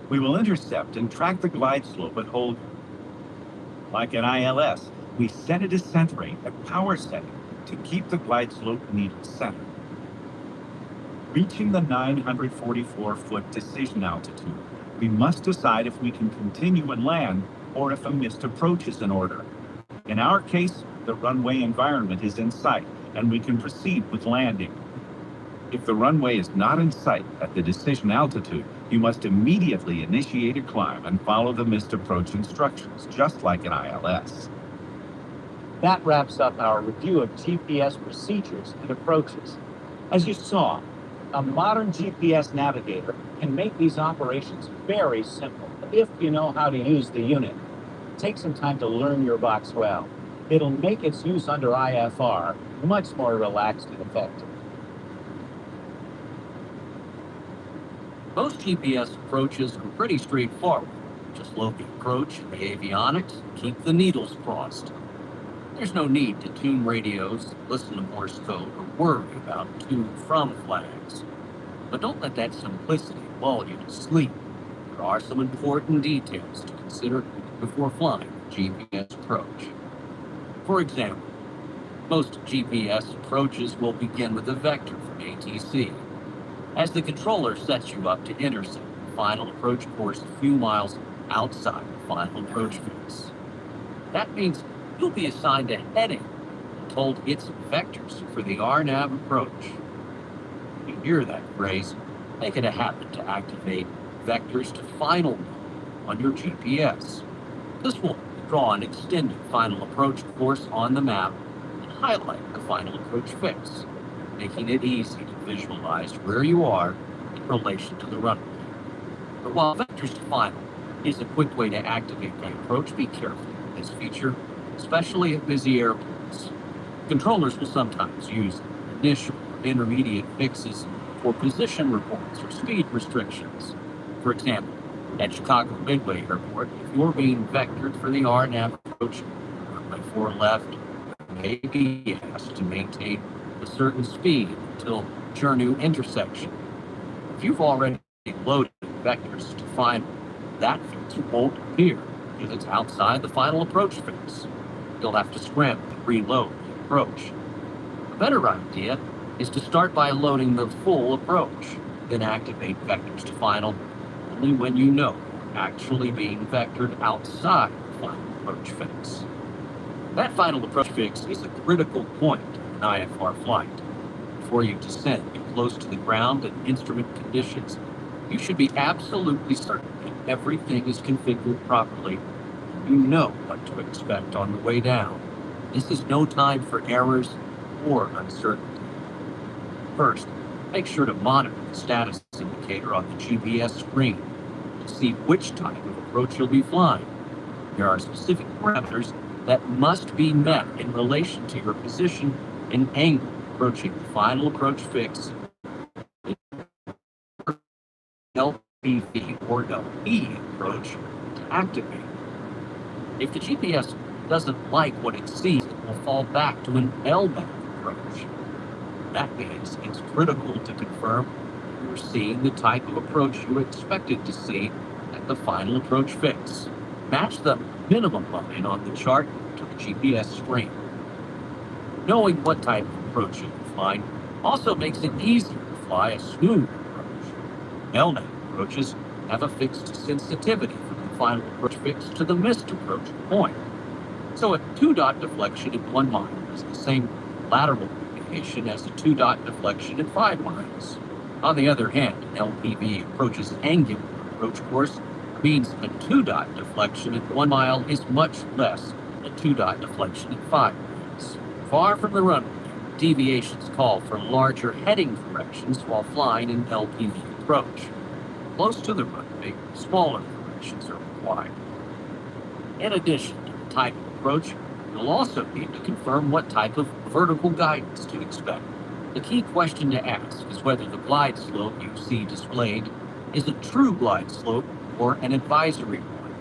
We will intercept and track the glide slope and hold. Like an ILS, we set a descent rate at power setting to keep the glide slope needle centered. Reaching the 944-foot decision altitude, we must decide if we can continue and land or if a missed approach is in order. In our case, the runway environment is in sight and we can proceed with landing. If the runway is not in sight at the decision altitude, you must immediately initiate a climb and follow the missed approach instructions, just like an ILS. That wraps up our review of GPS procedures and approaches. As you saw, A modern GPS navigator can make these operations very simple if you know how to use the unit. Take some time to learn your box well. It'll make its use under IFR much more relaxed and effective. Most GPS approaches are pretty straightforward. Just load the approach in the avionics and keep the needles crossed. There's no need to tune radios, listen to Morse code, or worry about to/from flags. But don't let that simplicity lull you to sleep. There are some important details to consider before flying a GPS approach. For example, most GPS approaches will begin with a vector from ATC, as the controller sets you up to intersect the final approach course a few miles outside the final approach phase. That means you'll be assigned a heading and told its vectors for the RNAV approach. When you hear that phrase, make it a habit to activate vectors to final mode on your GPS. This will draw an extended final approach course on the map and highlight the final approach fix, making it easy to visualize where you are in relation to the runway. But while vectors to final is a quick way to activate the approach, be careful with this feature, especially at busy airports. Controllers will sometimes use initial or intermediate fixes for position reports or speed restrictions. For example, at Chicago Midway Airport, if you're being vectored for the RNAV approach, runway 4 left, you may be asked to maintain a certain speed until Chernu intersection. If you've already loaded vectors to final, that fix won't appear because it's outside the final approach fix. You'll have to scramble to reload the approach. A better idea is to start by loading the full approach, then activate vectors to final only when you know you're actually being vectored outside the final approach fix. That final approach fix is a critical point in an IFR flight. Before you descend close to the ground and instrument conditions, you should be absolutely certain that everything is configured properly. You know what to expect on the way down. This is no time for errors or uncertainty. First, make sure to monitor the status indicator on the GPS screen to see which type of approach you'll be flying. There are specific parameters that must be met in relation to your position and angle approaching the final approach fix, LPV or LP approach to activate. If the GPS doesn't like what it sees, it will fall back to an LMAV approach. That means it's critical to confirm you're seeing the type of approach you expected to see at the final approach fix. Match the minimum line on the chart to the GPS screen. Knowing what type of approach you'll be flying also makes it easier to fly a smooth approach. LNAV approaches have a fixed sensitivity from the final approach fix to the missed approach point. So a 2-dot deflection at 1 mile is the same lateral deviation as a 2-dot deflection at 5 miles. On the other hand, an LPV approach's angular approach course means a 2-dot deflection at 1 mile is much less than a 2-dot deflection at 5 miles. Far from the runway, deviations call for larger heading corrections while flying an LPV approach. Close to the runway, smaller corrections are required. In addition to the type of approach, you'll also need to confirm what type of vertical guidance to expect. The key question to ask is whether the glide slope you see displayed is a true glide slope or an advisory one.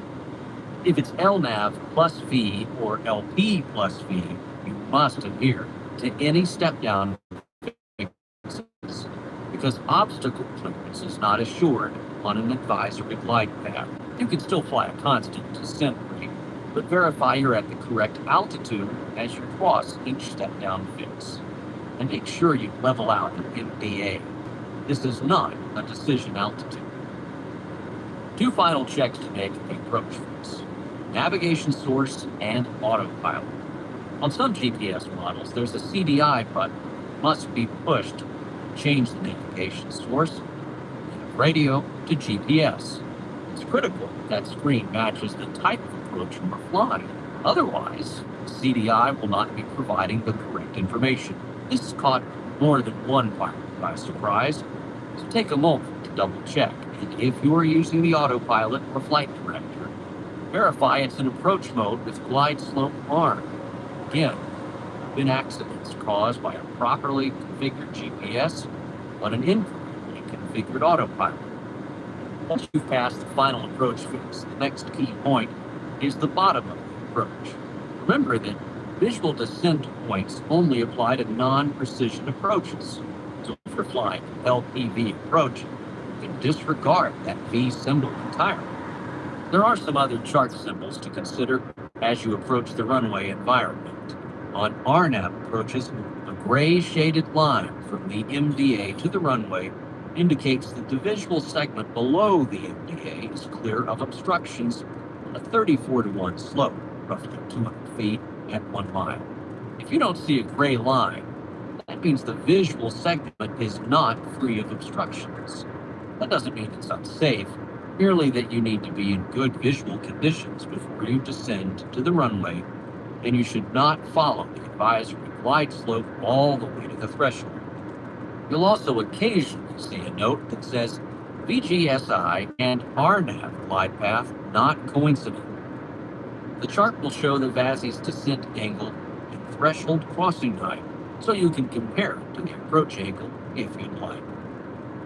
If it's LNAV plus V or LP plus V, you must adhere to any step-down fixes because obstacle clearance is not assured on an advisory glide path. You can still fly a constant descent rate, but verify you're at the correct altitude as you cross each step-down fix. And make sure you level out an MDA. This is not a decision altitude. 2 final checks to make the approach fix: navigation source and autopilot. On some GPS models, there's a CDI button that must be pushed to change the navigation source from radio to GPS. It's critical that screen matches the type of approach you are flying. Otherwise, the CDI will not be providing the correct information. This has caught more than one pilot by surprise, So take a moment to double check, and if you are using the autopilot or flight director, verify it's in approach mode with glide slope arm. Again, there have been accidents caused by a properly configured GPS, but an incorrectly configured autopilot. Once you've passed the final approach fix, the next key point is the bottom of the approach. Remember that visual descent points only apply to non-precision approaches. So if you're flying an LPV approach, you can disregard that V symbol entirely. There are some other chart symbols to consider as you approach the runway environment. On RNAV approaches, a gray shaded line from the MDA to the runway indicates that the visual segment below the MDA is clear of obstructions on a 34-to-1 slope, roughly 200 feet at 1 mile. If you don't see a gray line, that means the visual segment is not free of obstructions. That doesn't mean it's unsafe, merely that you need to be in good visual conditions before you descend to the runway, and you should not follow the advisory glide slope all the way to the threshold. You'll also occasionally see a note that says VGSI and RNAV glide path not coincident. The chart will show the VASI's descent angle and threshold crossing height, so you can compare it to the approach angle if you'd like.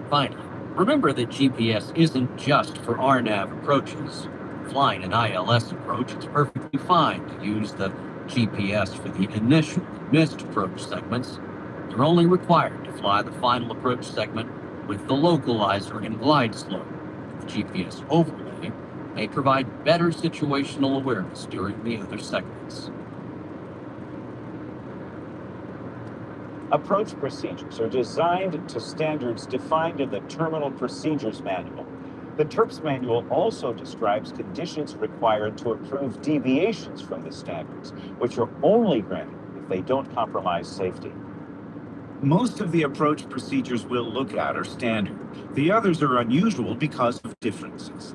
Finally, remember that GPS isn't just for RNAV approaches. Flying an ILS approach, it's perfectly fine to use the GPS for the initial and missed approach segments. You're only required to fly the final approach segment with the localizer and glide slope. The GPS overlay may provide better situational awareness during the other segments. Approach procedures are designed to standards defined in the Terminal Procedures Manual. The TERPS manual also describes conditions required to approve deviations from the standards, which are only granted if they don't compromise safety. Most of the approach procedures we'll look at are standard. The others are unusual because of differences.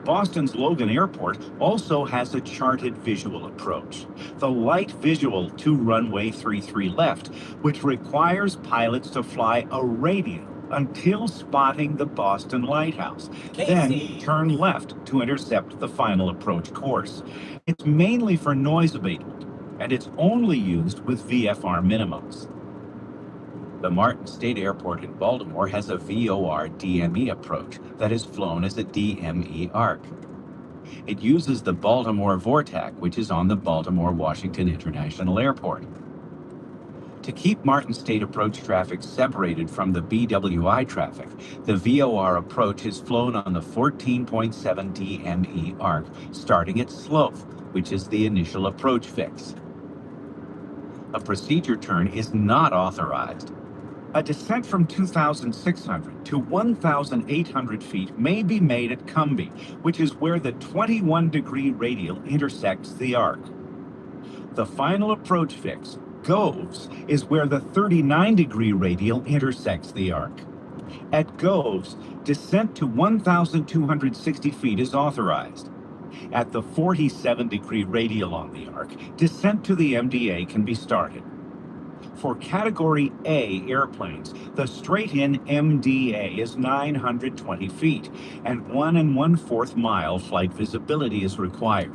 Boston's Logan Airport also has a charted visual approach, the light visual to runway 33 left, which requires pilots to fly a radial until spotting the Boston Lighthouse, then turn left to intercept the final approach course. It's mainly for noise abatement, and it's only used with VFR minimums. The Martin State Airport in Baltimore has a VOR DME approach that is flown as a DME arc. It uses the Baltimore VORTAC, which is on the Baltimore-Washington International Airport. To keep Martin State approach traffic separated from the BWI traffic, the VOR approach is flown on the 14.7 DME arc, starting at Slough, which is the initial approach fix. A procedure turn is not authorized. A descent from 2,600 to 1,800 feet may be made at Cumbie, which is where the 21-degree radial intersects the arc. The final approach fix, Goves, is where the 39-degree radial intersects the arc. At Goves, descent to 1,260 feet is authorized. At the 47-degree radial on the arc, descent to the MDA can be started. For Category A airplanes, the straight-in MDA is 920 feet, and 1 1/4 mile flight visibility is required.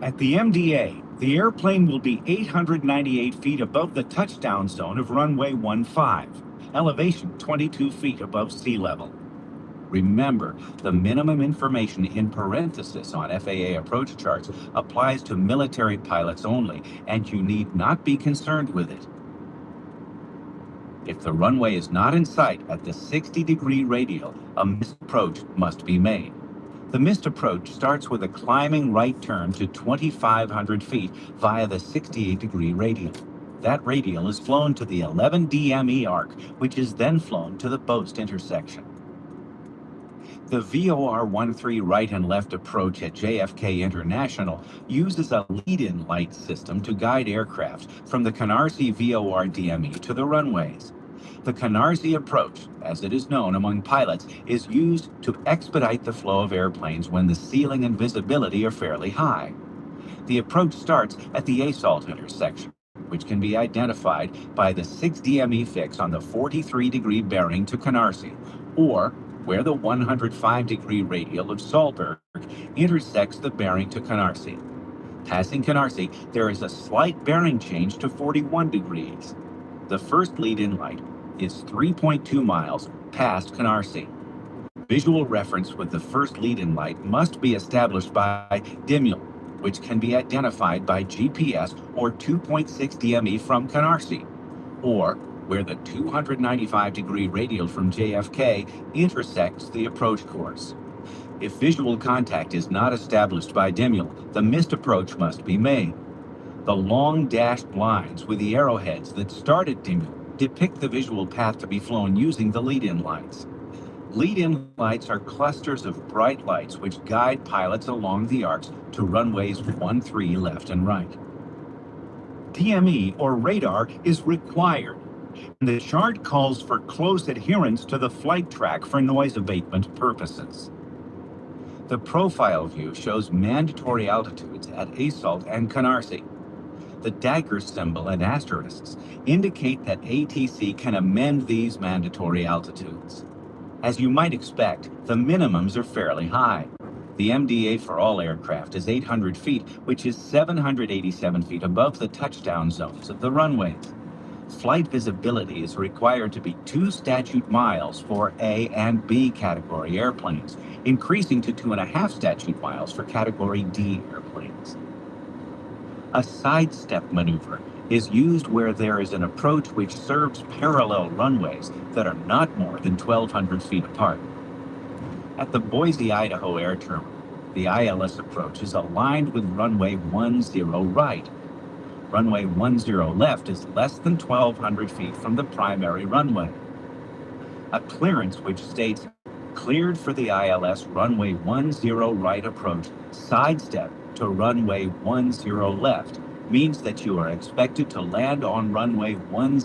At the MDA, the airplane will be 898 feet above the touchdown zone of runway 15, elevation 22 feet above sea level. Remember, the minimum information in parenthesis on FAA approach charts applies to military pilots only, and you need not be concerned with it. If the runway is not in sight at the 60-degree radial, a missed approach must be made. The missed approach starts with a climbing right turn to 2,500 feet via the 68-degree radial. That radial is flown to the 11 DME arc, which is then flown to the Boast intersection. The VOR 13 right and left approach at JFK International uses a lead-in light system to guide aircraft from the Canarsie VOR DME to the runways. The Canarsie approach, as it is known among pilots, is used to expedite the flow of airplanes when the ceiling and visibility are fairly high. The approach starts at the Assault intersection, which can be identified by the 6 DME fix on the 43-degree bearing to Canarsie, or where the 105-degree radial of Salzburg intersects the bearing to Canarsie. Passing Canarsie, there is a slight bearing change to 41 degrees. The first lead-in light is 3.2 miles past Canarsie. Visual reference with the first lead-in light must be established by Dimmel, which can be identified by GPS or 2.6 DME from Canarsie, or where the 295-degree radial from JFK intersects the approach course. If visual contact is not established by Dimmel, the missed approach must be made. The long dashed lines with the arrowheads that start at Dimmel depict the visual path to be flown using the lead-in lights. Lead-in lights are clusters of bright lights which guide pilots along the arcs to runways 13 left and right. DME or radar is required. The chart calls for close adherence to the flight track for noise abatement purposes. The profile view shows mandatory altitudes at Assault and Canarsie. The dagger symbol and asterisks indicate that ATC can amend these mandatory altitudes. As you might expect, the minimums are fairly high. The MDA for all aircraft is 800 feet, which is 787 feet above the touchdown zones of the runways. Flight visibility is required to be 2 statute miles for A and B category airplanes, increasing to 2.5 statute miles for category D airplanes. A sidestep maneuver is used where there is an approach which serves parallel runways that are not more than 1,200 feet apart. At the Boise, Idaho Air Terminal, the ILS approach is aligned with runway 10 right. Runway 10 left is less than 1,200 feet from the primary runway. A clearance which states cleared for the ILS runway 10 right approach, sidestep to runway 10 left, means that you are expected to land on runway 10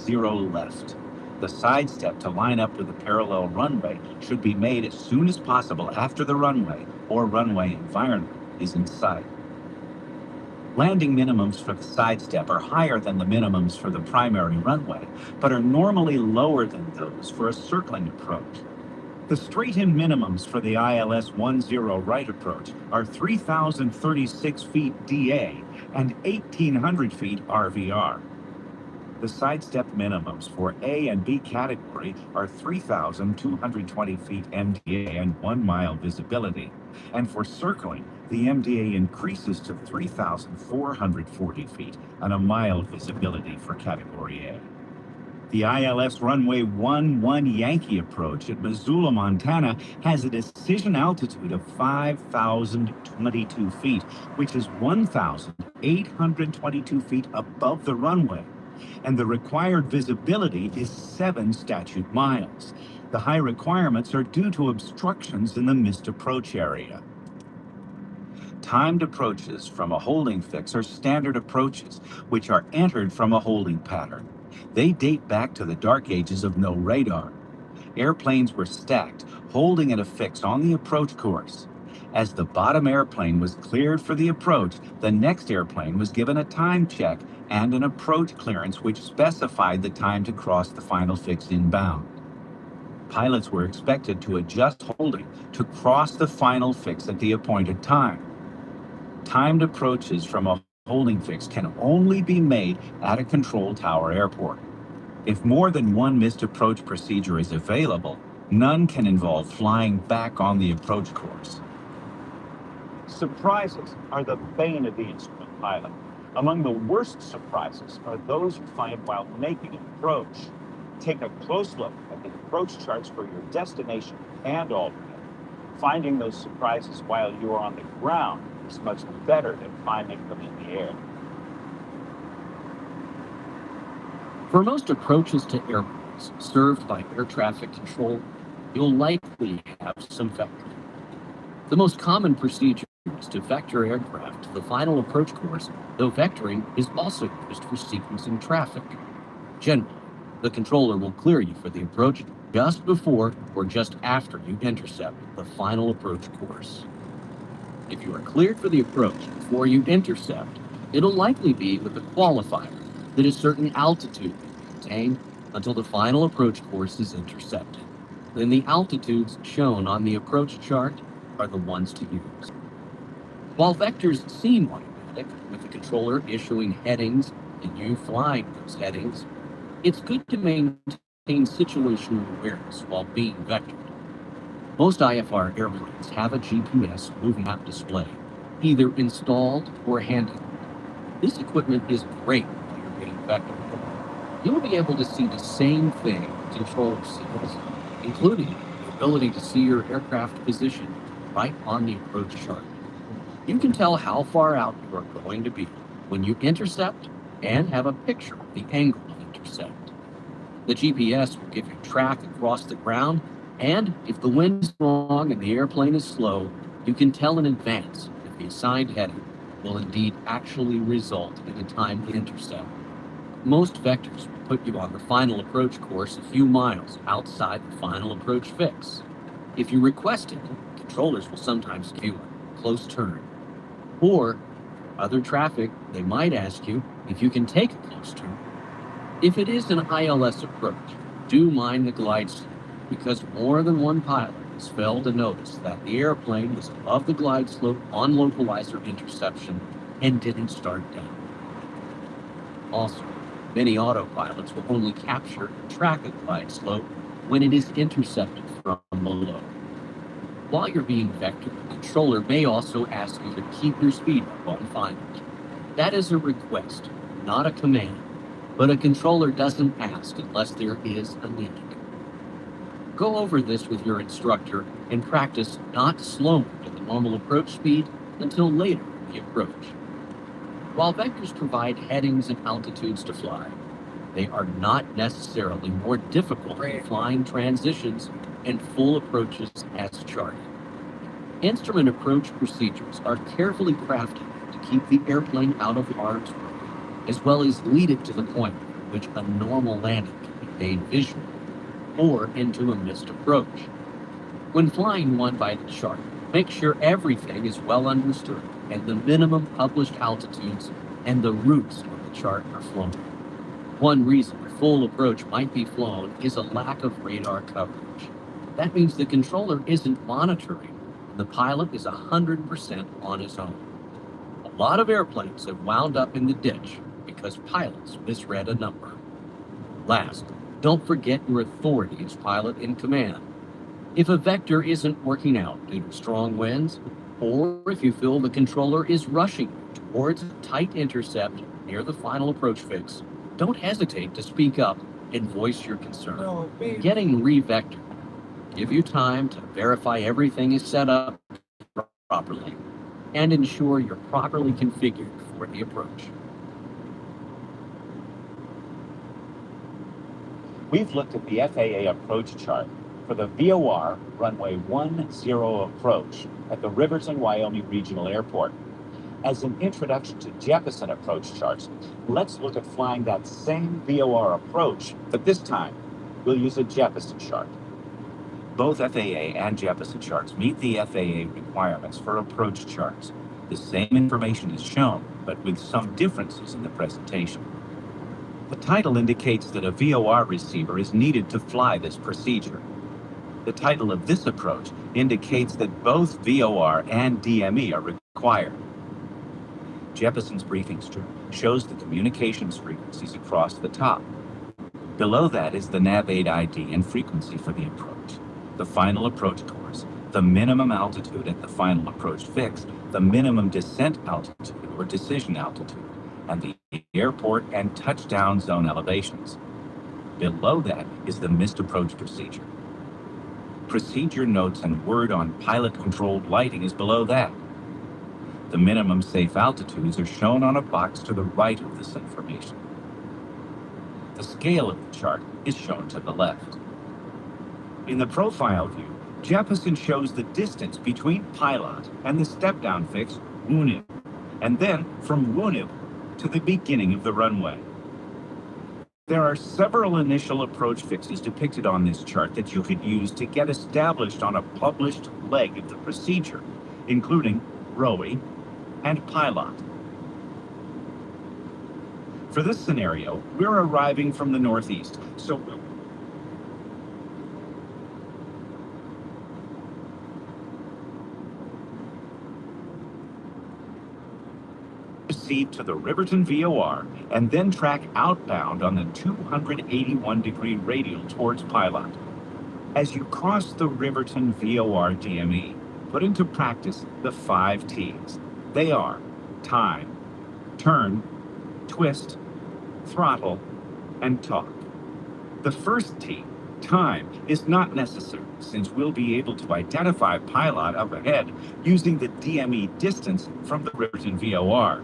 left. The sidestep to line up with the parallel runway should be made as soon as possible after the runway or runway environment is in sight. Landing minimums for the sidestep are higher than the minimums for the primary runway, but are normally lower than those for a circling approach. The straight-in minimums for the ILS 10 right approach are 3,036 feet DA and 1,800 feet RVR. The sidestep minimums for A and B category are 3,220 feet MDA and 1 mile visibility, and for circling, the MDA increases to 3,440 feet and a mile visibility for category A. The ILS runway 11 Yankee approach at Missoula, Montana has a decision altitude of 5,022 feet, which is 1,822 feet above the runway, and the required visibility is 7 statute miles. The high requirements are due to obstructions in the missed approach area. Timed approaches from a holding fix are standard approaches, which are entered from a holding pattern. They date back to the dark ages of no radar. Airplanes were stacked, holding at a fix on the approach course. As the bottom airplane was cleared for the approach, the next airplane was given a time check and an approach clearance which specified the time to cross the final fix inbound. Pilots were expected to adjust holding to cross the final fix at the appointed time. Timed approaches from a holding fix can only be made at a control tower airport. If more than one missed approach procedure is available, none can involve flying back on the approach course. Surprises are the bane of the instrument pilot. Among the worst surprises are those you find while making an approach. Take a close look at the approach charts for your destination and alternate. Finding those surprises while you are on the ground is much better than finding them in the air. For most approaches to airports served by air traffic control, you'll likely have some vectoring. The most common procedure is to vector aircraft to the final approach course, though vectoring is also used for sequencing traffic. Generally, the controller will clear you for the approach just before or just after you intercept the final approach course. If you are cleared for the approach before you intercept, it'll likely be with a qualifier that a certain altitude will be maintained until the final approach course is intercepted. then the altitudes shown on the approach chart are the ones to use. While vectors seem automatic, with the controller issuing headings and you flying those headings, it's good to maintain situational awareness while being vectored. Most IFR airplanes have a GPS moving map display, either installed or handheld. This equipment is great while you're being vectored. You'll be able to see the same thing controller sees, including the ability to see your aircraft position right on the approach chart. You can tell how far out you are going to be when you intercept and have a picture of the angle of intercept. The GPS will give you track across the ground, and if the wind is strong and the airplane is slow, you can tell in advance if the assigned heading will indeed actually result in a timed intercept. Most vectors will put you on the final approach course a few miles outside the final approach fix. If you request it, controllers will sometimes give you a close turn. Or, for other traffic, they might ask you if you can take a close turn. If it is an ILS approach, do mind the glide slope, because more than one pilot has failed to notice that the airplane was above the glide slope on localizer interception and didn't start down. Also, many autopilots will only capture and track a glide slope when it is intercepted from below. While you're being vectored, the controller may also ask you to keep your speed up on final. That is a request, not a command, but a controller doesn't ask unless there is a need. Go over this with your instructor and practice not slowing to the normal approach speed until later in the approach. While vectors provide headings and altitudes to fly, they are not necessarily more difficult than flying transitions and full approaches as charted. Instrument approach procedures are carefully crafted to keep the airplane out of harm's way, as well as lead it to the point at which a normal landing can be made visually, or into a missed approach. When flying one by the chart, make sure everything is well understood and the minimum published altitudes and the routes on the chart are flown. One reason a full approach might be flown is a lack of radar coverage. That means the controller isn't monitoring and the pilot is 100% on his own. A lot of airplanes have wound up in the ditch because pilots misread a number. Last, don't forget your authority as pilot in command. If a vector isn't working out due to strong winds, or if you feel the controller is rushing you towards a tight intercept near the final approach fix, don't hesitate to speak up and voice your concern. Getting re-vectored give you time to verify everything is set up properly and ensure you're properly configured for the approach. We've looked at the FAA approach chart for the VOR runway 10 approach at the Riverton, Wyoming Regional Airport. As an introduction to Jeppesen approach charts, let's look at flying that same VOR approach, but this time we'll use a Jeppesen chart. Both FAA and Jeppesen charts meet the FAA requirements for approach charts. The same information is shown, but with some differences in the presentation. The title indicates that a VOR receiver is needed to fly this procedure. The title of this approach indicates that both VOR and DME are required. Jeppesen's briefing strip shows the communications frequencies across the top. Below that is the nav8 ID and frequency for the approach, the final approach course, the minimum altitude at the final approach fix, the minimum descent altitude or decision altitude, and the airport and touchdown zone elevations. Below that is the missed approach procedure. Procedure notes and word on pilot-controlled lighting is below that. The minimum safe altitudes are shown on a box to the right of this information. The scale of the chart is shown to the left. In the profile view, Jeppesen shows the distance between pilot and the step-down fix, Wunib, and then from Wunib to the beginning of the runway. There are several initial approach fixes depicted on this chart that you could use to get established on a published leg of the procedure, including ROE and pilot. For this scenario, we're arriving from the northeast, so proceed to the Riverton VOR and then track outbound on the 281-degree radial towards Pilot. As you cross the Riverton VOR DME, put into practice the 5 T's. They are time, turn, twist, throttle, and talk. The first T, time, is not necessary since we'll be able to identify Pilot up ahead using the DME distance from the Riverton VOR.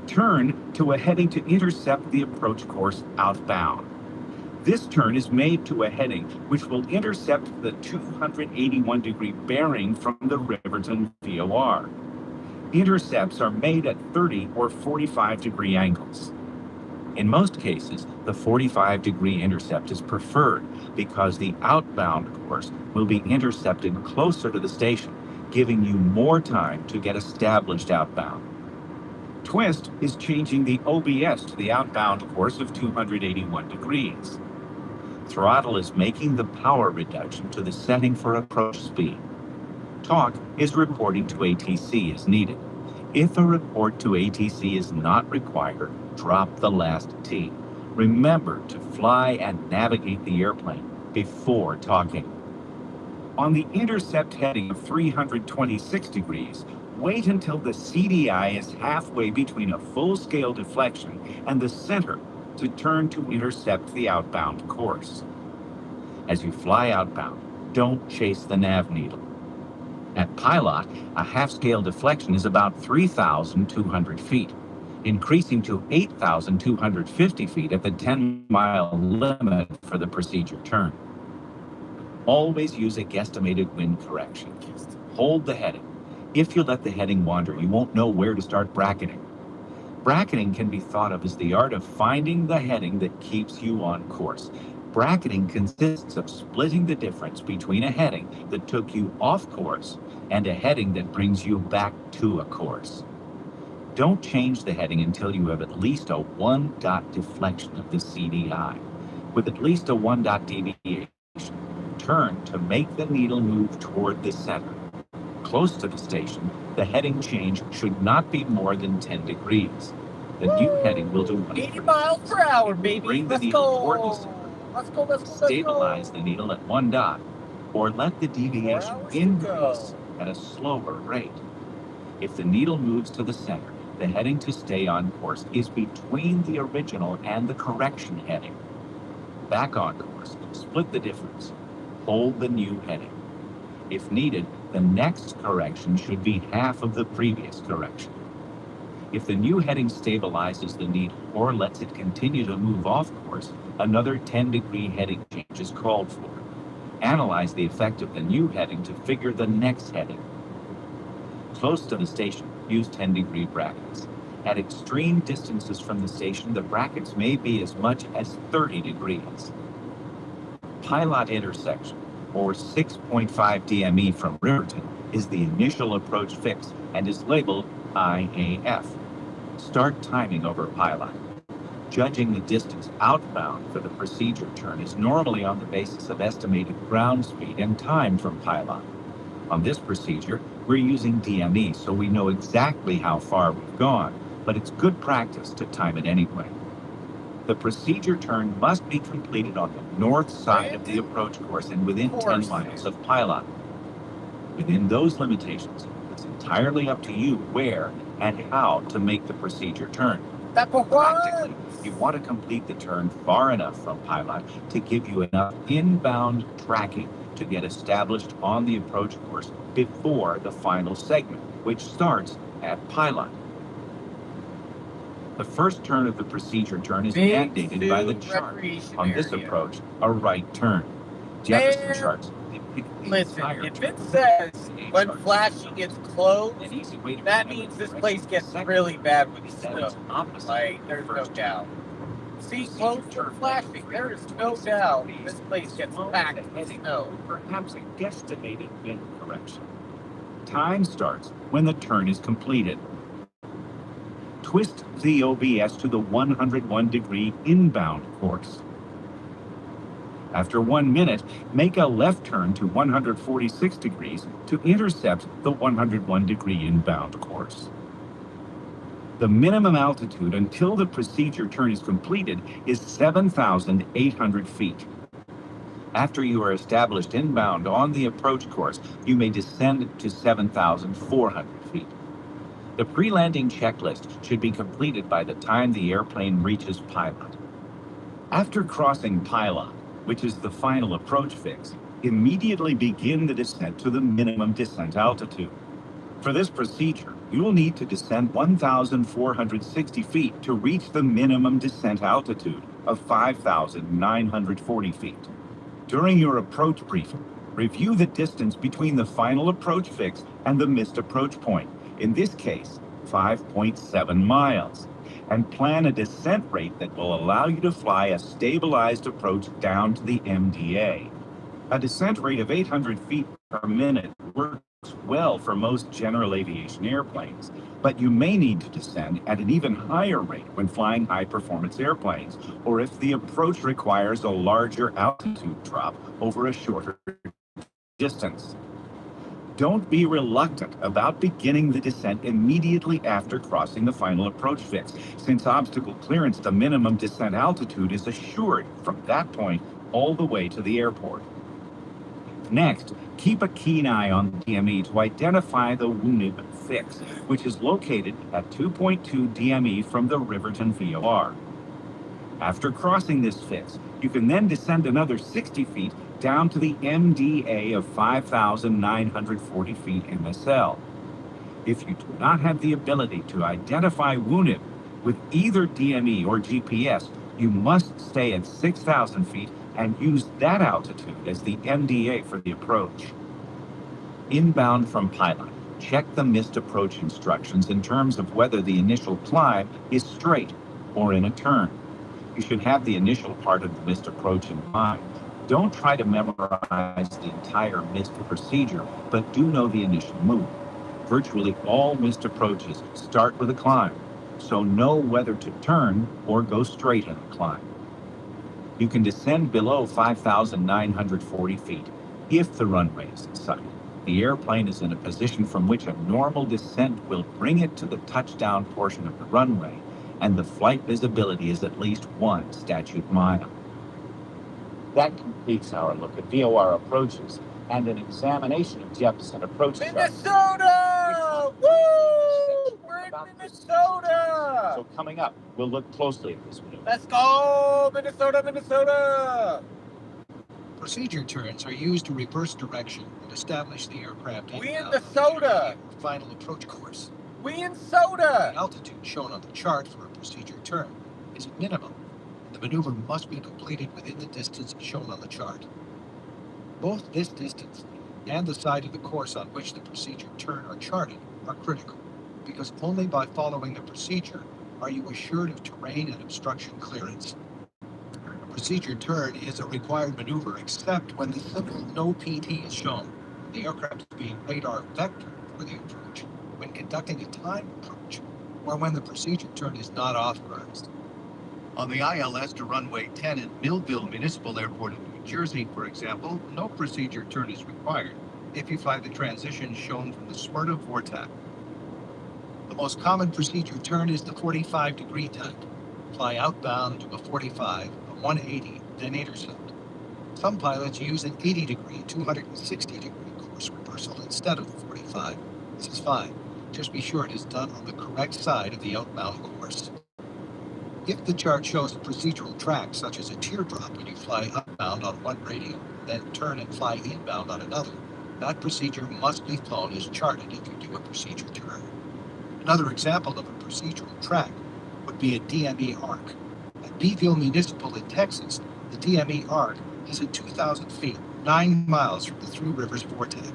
Turn to a heading to intercept the approach course outbound. This turn is made to a heading which will intercept the 281-degree bearing from the Riverton VOR. Intercepts are made at 30 or 45-degree angles. In most cases, the 45-degree intercept is preferred because the outbound course will be intercepted closer to the station, giving you more time to get established outbound. Twist is changing the OBS to the outbound course of 281 degrees. Throttle is making the power reduction to the setting for approach speed. Talk is reporting to ATC as needed. If a report to ATC is not required, drop the last T. Remember to fly and navigate the airplane before talking. On the intercept heading of 326 degrees, wait until the CDI is halfway between a full-scale deflection and the center to turn to intercept the outbound course. As you fly outbound, don't chase the nav needle. At Pilot, a half-scale deflection is about 3,200 feet, increasing to 8,250 feet at the 10-mile limit for the procedure turn. Always use a guesstimated wind correction. Hold the heading. If you let the heading wander, you won't know where to start bracketing. Bracketing can be thought of as the art of finding the heading that keeps you on course. Bracketing consists of splitting the difference between a heading that took you off course and a heading that brings you back to a course. Don't change the heading until you have at least a 1 dot deflection of the CDI. With at least a 1 dot deviation, turn to make the needle move toward the center. Close to the station, the heading change should not be more than 10 degrees. The new heading will do 80 miles per hour, baby. Bring the Let's needle go. toward the center. Let's go. Stabilize the needle at 1 dot, or let the deviation hours to increase go. at a slower rate. If the needle moves to the center, the heading to stay on course is between the original and the correction heading. Back on course, split the difference. Hold the new heading. If needed, the next correction should be half of the previous correction. If the new heading stabilizes the needle or lets it continue to move off course, another 10-degree heading change is called for. Analyze the effect of the new heading to figure the next heading. Close to the station, use 10-degree brackets. At extreme distances from the station, the brackets may be as much as 30 degrees. Pilot intersection, or 6.5 DME from Riverton, is the initial approach fix and is labeled IAF. Start timing over Pilot. Judging the distance outbound for the procedure turn is normally on the basis of estimated ground speed and time from Pilot. On this procedure, we're using DME, so we know exactly how far we've gone, but it's good practice to time it anyway. The procedure turn must be completed on the north side of the approach course and within 10 miles of Pilot. Within those limitations, it's entirely up to you where and how to make the procedure turn. Practically, you want to complete the turn far enough from Pilot to give you enough inbound tracking to get established on the approach course before the final segment, which starts at Pilot. The first turn of the procedure turn is mandated by the chart. On this approach, a right turn. Jefferson charts depict the Listen, entire if turn. it says when Chart. flashing gets closed, An easy way to that remember means the this correct place gets second really bad with is snow. that it's opposite Like, of there's the no first doubt. See, Procedure close turn for flashing. There is no doubt this place gets Slow packed the with heading snow. over perhaps a guesstimated wind correction. Time starts when the turn is completed. Twist the OBS to the 101-degree inbound course. After 1 minute, make a left turn to 146 degrees to intercept the 101-degree inbound course. The minimum altitude until the procedure turn is completed is 7,800 feet. After you are established inbound on the approach course, you may descend to 7,400 feet. The pre-landing checklist should be completed by the time the airplane reaches pylon. After crossing pylon, which is the final approach fix, immediately begin the descent to the minimum descent altitude. For this procedure, you will need to descend 1,460 feet to reach the minimum descent altitude of 5,940 feet. During your approach briefing, review the distance between the final approach fix and the missed approach point, in this case, 5.7 miles, and plan a descent rate that will allow you to fly a stabilized approach down to the MDA. A descent rate of 800 feet per minute works well for most general aviation airplanes, but you may need to descend at an even higher rate when flying high-performance airplanes, or if the approach requires a larger altitude drop over a shorter distance. Don't be reluctant about beginning the descent immediately after crossing the final approach fix, since obstacle clearance, the minimum descent altitude, is assured from that point all the way to the airport. Next, keep a keen eye on the DME to identify the WUNIB fix, which is located at 2.2 DME from the Riverton VOR. After crossing this fix, you can then descend another 60 feet down to the MDA of 5,940 feet MSL. If you do not have the ability to identify WUNIB with either DME or GPS, you must stay at 6,000 feet and use that altitude as the MDA for the approach. Inbound from pylon, check the missed approach instructions in terms of whether the initial climb is straight or in a turn. You should have the initial part of the missed approach in mind. Don't try to memorize the entire missed procedure, but do know the initial move. Virtually all missed approaches start with a climb, so know whether to turn or go straight in the climb. You can descend below 5,940 feet if the runway is in sight. The airplane is in a position from which a normal descent will bring it to the touchdown portion of the runway, and the flight visibility is at least 1 statute mile. That completes our look at VOR approaches and an examination of Jefferson approach charts. Minnesota! Woo! We're in Minnesota! So coming up, we'll look closely at this maneuver. Let's go, Minnesota, Minnesota! Procedure turns are used to reverse direction and establish the aircraft We in inbound the on soda! the final approach course. We in soda! The altitude shown on the chart for a procedure turn is a minimum. The maneuver must be completed within the distance shown on the chart. Both this distance and the side of the course on which the procedure turn are charted are critical, because only by following the procedure are you assured of terrain and obstruction clearance. A procedure turn is a required maneuver except when the simple no PT is shown. The aircraft is being radar vectored for the approach, when conducting a timed approach, or when the procedure turn is not authorized. On the ILS to runway 10 at Millville Municipal Airport in New Jersey, for example, no procedure turn is required if you fly the transition shown from the Smyrna vortex. The most common procedure turn is the 45-degree type. Fly outbound to a 45, a 180, then intercept. Some pilots use an 80-degree, 260-degree course reversal instead of the 45. This is fine. Just be sure it is done on the correct side of the outbound course. If the chart shows a procedural track, such as a teardrop when you fly outbound on one radial, then turn and fly inbound on another, that procedure must be flown as charted if you do a procedure turn. Another example of a procedural track would be a DME arc. At Beeville Municipal in Texas, the DME arc is at 2,000 feet, 9 miles from the Three Rivers vortex.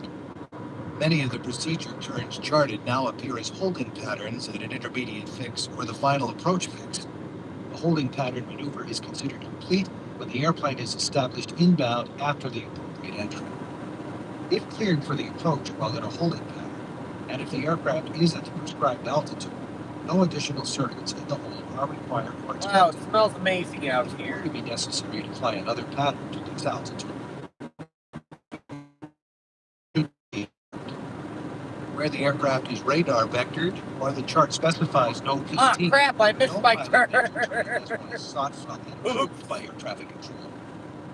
Many of the procedure turns charted now appear as holding patterns at an intermediate fix or the final approach fix. The holding pattern maneuver is considered complete when the airplane is established inbound after the appropriate entry. If cleared for the approach while in a holding pattern, and if the aircraft is at the prescribed altitude, no additional circuits in the hold are required or expected. Wow, it smells amazing out It here. may be necessary to fly another pattern to this altitude. Where the aircraft is radar vectored or the chart specifies no PT. Ah, crap, I missed no my pilot turn. makes a judgment as one is sought from and approved by air traffic control.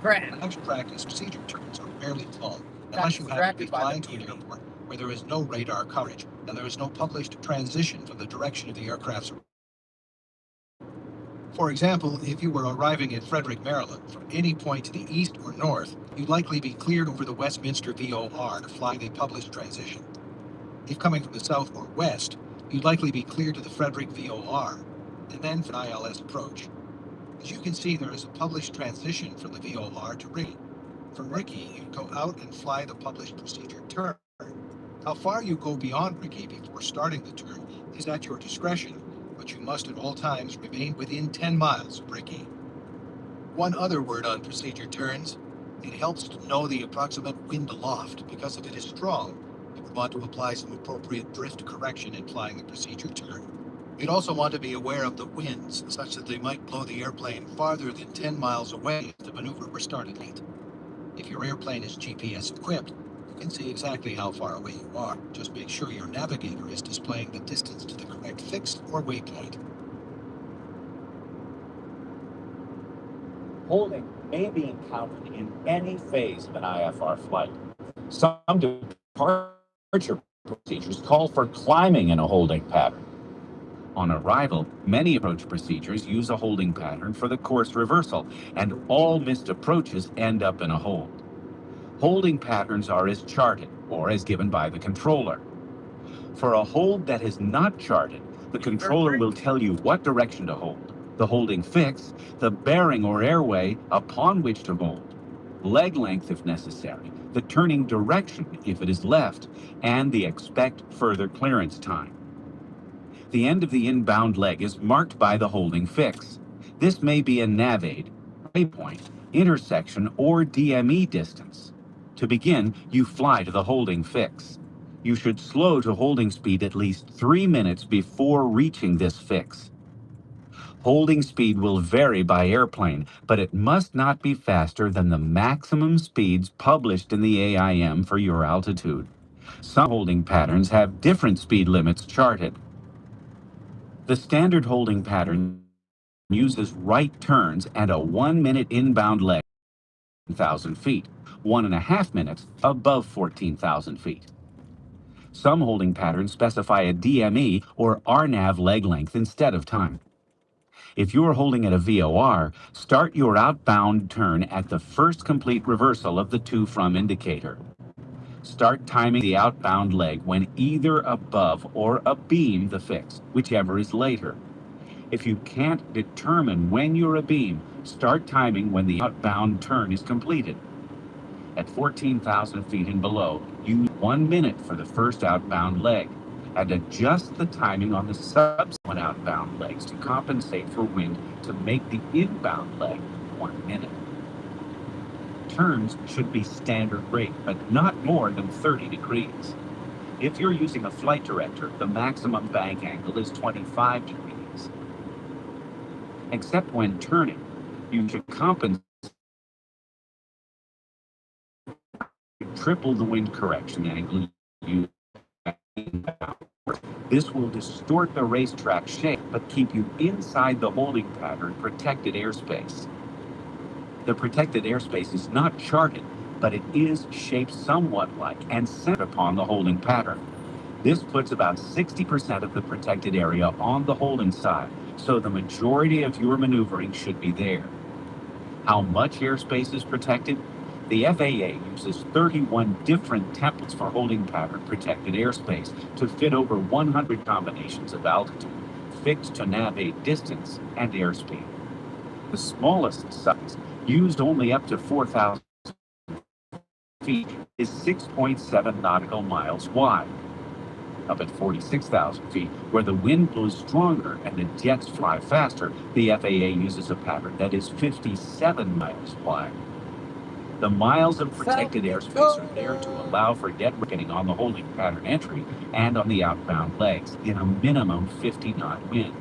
Crap. In actual practice, procedure turns are rarely flown Got unless you happen to be distracted by the flying to an beauty. airport where there is no radar coverage and there is no published transition from the direction of the aircraft's. For example, if you were arriving in Frederick, Maryland, from any point to the east or north, you'd likely be cleared over the Westminster VOR to fly the published transition. If coming from the south or west, you'd likely be cleared to the Frederick VOR, and then for an ILS approach. As you can see, there is a published transition from the VOR to Ricky. From Ricky, you go out and fly the published procedure turn. How far you go beyond Ricky before starting the turn is at your discretion, but you must at all times remain within 10 miles of Ricky. One other word on procedure turns. It helps to know the approximate wind aloft, because if it is strong, you would want to apply some appropriate drift correction in flying the procedure turn. You'd also want to be aware of the winds, such that they might blow the airplane farther than 10 miles away if the maneuver were started late. If your airplane is GPS equipped, you can see exactly how far away you are. Just make sure your navigator is displaying the distance to the correct fix or waypoint. Holding may be encountered in any phase of an IFR flight. Some departure procedures call for climbing in a holding pattern. On arrival, many approach procedures use a holding pattern for the course reversal, and all missed approaches end up in a hold. Holding patterns are as charted, or as given by the controller. For a hold that is not charted, the controller will tell you what direction to hold, the holding fix, the bearing or airway upon which to hold, leg length if necessary, the turning direction if it is left, and the expect further clearance time. The end of the inbound leg is marked by the holding fix. This may be a nav aid, waypoint, intersection, or DME distance. To begin, you fly to the holding fix. You should slow to holding speed at least 3 minutes before reaching this fix. Holding speed will vary by airplane, but it must not be faster than the maximum speeds published in the AIM for your altitude. Some holding patterns have different speed limits charted. The standard holding pattern uses right turns and a 1 minute inbound leg, 1,000 feet, 1.5 minutes above 14,000 feet. Some holding patterns specify a DME or RNAV leg length instead of time. If you are holding at a VOR, start your outbound turn at the first complete reversal of the to from indicator. Start timing the outbound leg when either above or abeam the fix, whichever is later. If you can't determine when you're abeam, start timing when the outbound turn is completed. At 14,000 feet and below, use 1 minute for the first outbound leg, and adjust the timing on the subsequent outbound legs to compensate for wind to make the inbound leg 1 minute. Turns should be standard rate, but not more than 30 degrees. If you're using a flight director, the maximum bank angle is 25 degrees. Except when turning, you should compensate triple the wind correction angle you. This will distort the racetrack shape, but keep you inside the holding pattern protected airspace. The protected airspace is not charted, but it is shaped somewhat like and centered upon the holding pattern. This puts about 60% of the protected area on the holding side, so the majority of your maneuvering should be there. How much airspace is protected? The FAA uses 31 different templates for holding pattern protected airspace to fit over 100 combinations of altitude, fixed to nav aid distance, and airspeed. The smallest size, used only up to 4,000 feet, is 6.7 nautical miles wide. Up at 46,000 feet, where the wind blows stronger and the jets fly faster, the FAA uses a pattern that is 57 miles wide. The miles of protected airspace are there to allow for dead reckoning on the holding pattern entry and on the outbound legs in a minimum 50-knot wind.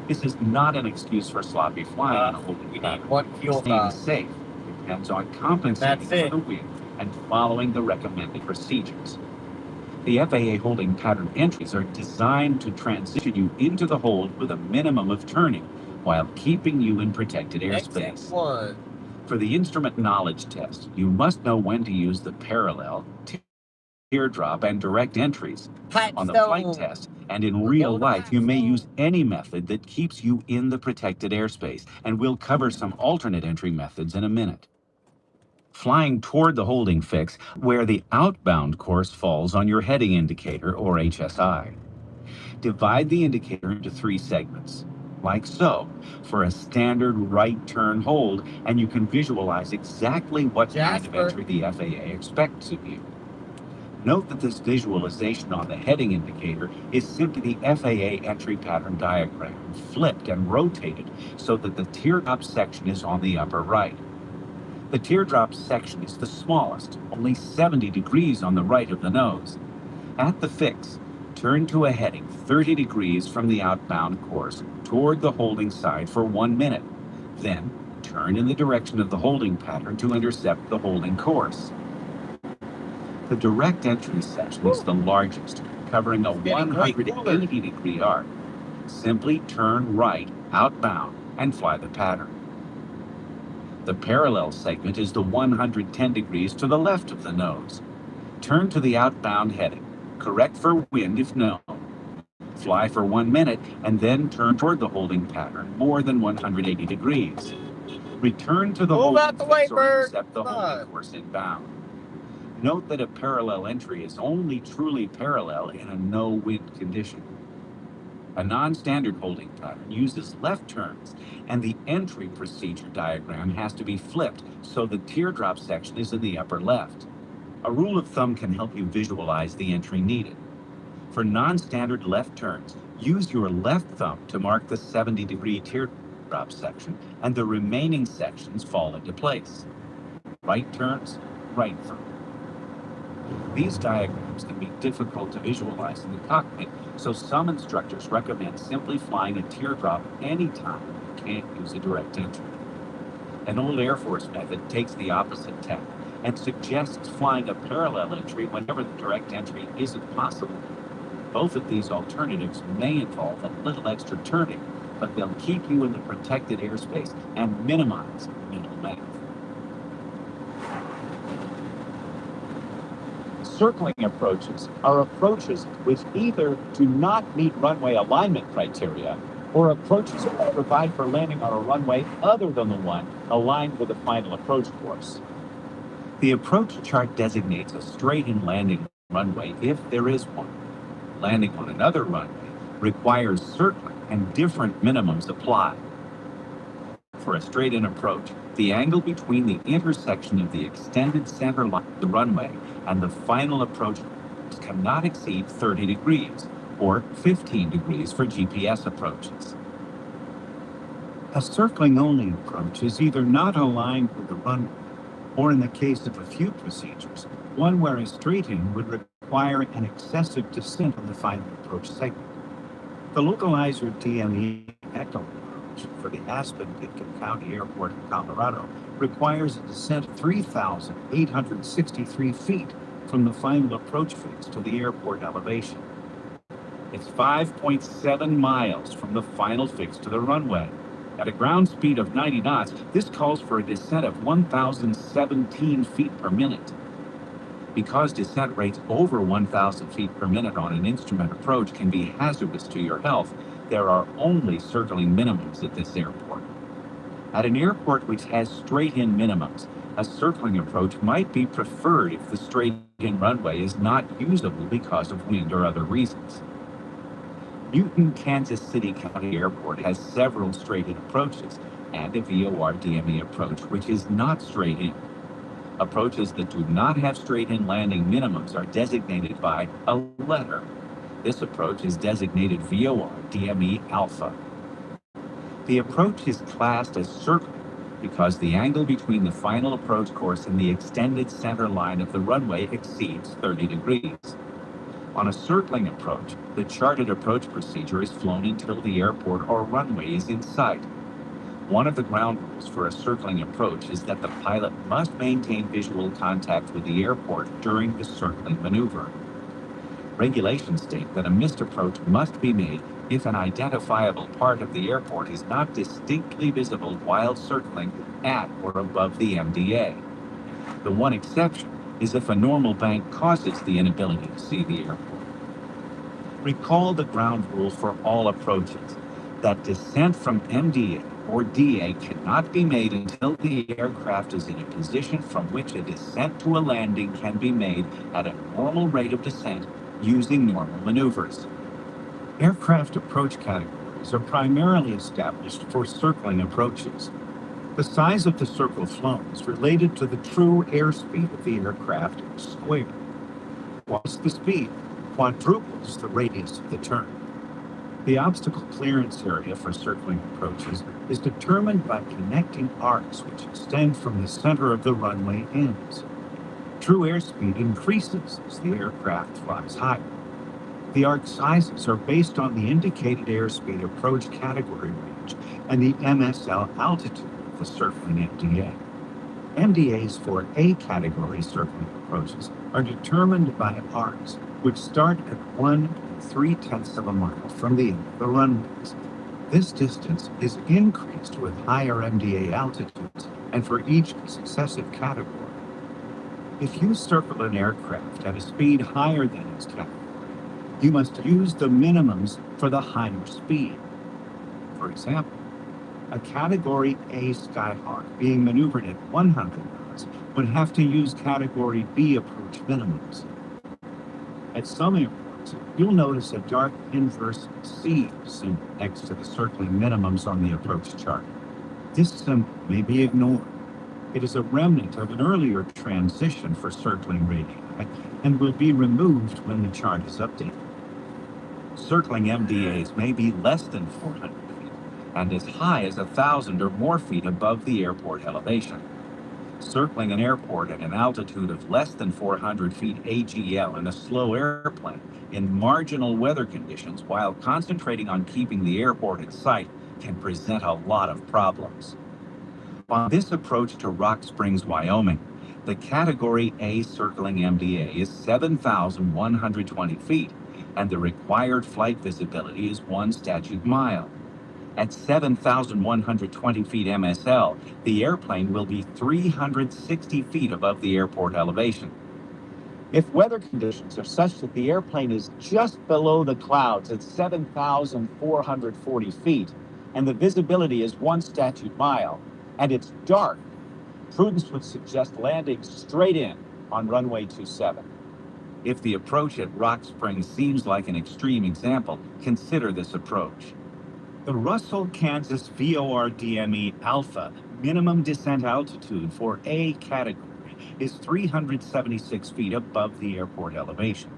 This is not an excuse for sloppy flying on a holding pattern. What fuel Staying safe depends on compensating That's it. for the wind and following the recommended procedures. The FAA holding pattern entries are designed to transition you into the hold with a minimum of turning while keeping you in protected Exit airspace. 1. For the instrument knowledge test, you must know when to use the parallel, teardrop, and direct entries. On the flight Hotstone. test and in We're real going to life, you may Hotstone. use any method that keeps you in the protected airspace, and we'll cover some alternate entry methods in a minute. Flying toward the holding fix, where the outbound course falls on your heading indicator, or HSI. Divide the indicator into 3 segments, like so, for a standard right turn hold, and you can visualize exactly what kind of Jasper. entry the FAA expects of you. Note that this visualization on the heading indicator is simply the FAA entry pattern diagram, flipped and rotated so that the teardrop section is on the upper right. The teardrop section is the smallest, only 70 degrees on the right of the nose. At the fix, turn to a heading 30 degrees from the outbound course toward the holding side for 1 minute. Then, turn in the direction of the holding pattern to intercept the holding course. The direct entry section is the largest, covering a 180-degree arc. Simply turn right outbound and fly the pattern. The parallel segment is the 110 degrees to the left of the nose. Turn to the outbound heading. Correct for wind if known. Fly for 1 minute and then turn toward the holding pattern more than 180 degrees. Return to the Move holding out the way, fix or bird. intercept the Come holding on. course inbound. Note that a parallel entry is only truly parallel in a no-wind condition. A non-standard holding pattern uses left turns, and the entry procedure diagram has to be flipped so the teardrop section is in the upper left. A rule of thumb can help you visualize the entry needed. For non-standard left turns, use your left thumb to mark the 70-degree teardrop section, and the remaining sections fall into place. Right turns, right thumb. These diagrams can be difficult to visualize in the cockpit, so some instructors recommend simply flying a teardrop anytime you can't use a direct entry. An old Air Force method takes the opposite tack and suggests flying a parallel entry whenever the direct entry isn't possible. Both of these alternatives may involve a little extra turning, but they'll keep you in the protected airspace and minimize mental math. Circling approaches are approaches which either do not meet runway alignment criteria or approaches that provide for landing on a runway other than the one aligned with the final approach course. The approach chart designates a straight-in landing runway if there is one. Landing on another runway requires circling, and different minimums apply. For a straight-in approach, the angle between the intersection of the extended center line of the runway and the final approach cannot exceed 30 degrees, or 15 degrees for GPS approaches. A circling-only approach is either not aligned with the runway, or in the case of a few procedures, one where a straight-in would require an excessive descent on the final approach segment. The localizer DME Echo approach for the Aspen-Pitkin County Airport in Colorado requires a descent of 3,863 feet from the final approach fix to the airport elevation. It's 5.7 miles from the final fix to the runway. At a ground speed of 90 knots, this calls for a descent of 1,017 feet per minute. Because descent rates over 1,000 feet per minute on an instrument approach can be hazardous to your health, there are only circling minimums at this airport. At an airport which has straight-in minimums, a circling approach might be preferred if the straight-in runway is not usable because of wind or other reasons. Newton, Kansas City County Airport has several straight-in approaches and a VOR DME approach which is not straight-in. Approaches that do not have straight-in landing minimums are designated by a letter. This approach is designated VOR DME Alpha. The approach is classed as circling because the angle between the final approach course and the extended center line of the runway exceeds 30 degrees. On a circling approach, the charted approach procedure is flown until the airport or runway is in sight. One of the ground rules for a circling approach is that the pilot must maintain visual contact with the airport during the circling maneuver. Regulations state that a missed approach must be made if an identifiable part of the airport is not distinctly visible while circling at or above the MDA. The one exception is if a normal bank causes the inability to see the airport. Recall the ground rule for all approaches, that descent from MDA or DA cannot be made until the aircraft is in a position from which a descent to a landing can be made at a normal rate of descent using normal maneuvers. Aircraft approach categories are primarily established for circling approaches. The size of the circle flown is related to the true airspeed of the aircraft squared, whilst the speed quadruples the radius of the turn. The obstacle clearance area for circling approaches is determined by connecting arcs which extend from the center of the runway ends. True airspeed increases as the aircraft flies higher. The arc sizes are based on the indicated airspeed approach category range and the MSL altitude of the circling MDA. MDAs for A category circling approaches are determined by arcs, which start at 1 3/10 of a mile from the end of the runways. This distance is increased with higher MDA altitudes and for each successive category. If you circle an aircraft at a speed higher than its category, you must use the minimums for the higher speed. For example, a Category A Skyhawk being maneuvered at 100 knots would have to use Category B approach minimums. At some airports, you'll notice a dark inverse C symbol next to the circling minimums on the approach chart. This symbol may be ignored. It is a remnant of an earlier transition for circling radii and will be removed when the chart is updated. Circling MDAs may be less than 400 feet and as high as 1,000 or more feet above the airport elevation. Circling an airport at an altitude of less than 400 feet AGL in a slow airplane in marginal weather conditions while concentrating on keeping the airport in sight can present a lot of problems. On this approach to Rock Springs, Wyoming, the Category A circling MDA is 7,120 feet, and the required flight visibility is 1 statute mile. At 7,120 feet MSL, the airplane will be 360 feet above the airport elevation. If weather conditions are such that the airplane is just below the clouds at 7,440 feet, and the visibility is 1 statute mile, and it's dark, prudence would suggest landing straight in on runway 27. If the approach at Rock Springs seems like an extreme example, consider this approach. The Russell, Kansas VORDME Alpha minimum descent altitude for A category is 376 feet above the airport elevation.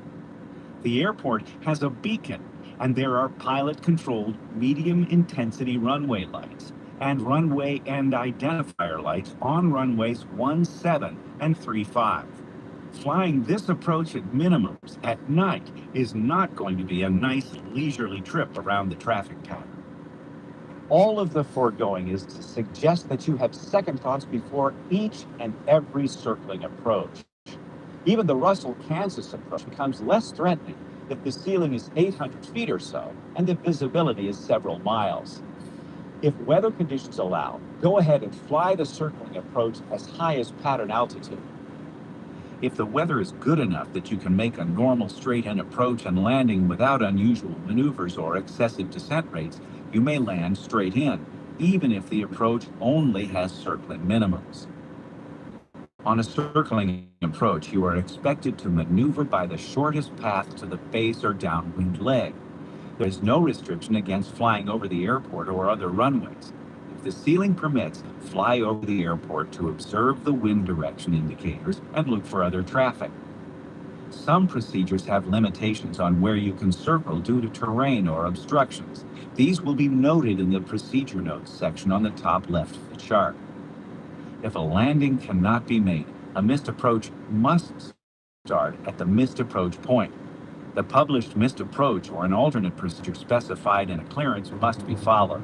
The airport has a beacon, and there are pilot-controlled medium-intensity runway lights and runway end identifier lights on runways 17 and 35. Flying this approach at minimums at night is not going to be a nice leisurely trip around the traffic pattern. All of the foregoing is to suggest that you have second thoughts before each and every circling approach. Even the Russell, Kansas approach becomes less threatening if the ceiling is 800 feet or so and the visibility is several miles. If weather conditions allow, go ahead and fly the circling approach as high as pattern altitude. If the weather is good enough that you can make a normal straight-in approach and landing without unusual maneuvers or excessive descent rates, you may land straight in, even if the approach only has circling minimums. On a circling approach, you are expected to maneuver by the shortest path to the base or downwind leg. There is no restriction against flying over the airport or other runways. If the ceiling permits, fly over the airport to observe the wind direction indicators and look for other traffic. Some procedures have limitations on where you can circle due to terrain or obstructions. These will be noted in the procedure notes section on the top left of the chart. If a landing cannot be made, a missed approach must start at the missed approach point. The published missed approach or an alternate procedure specified in a clearance must be followed.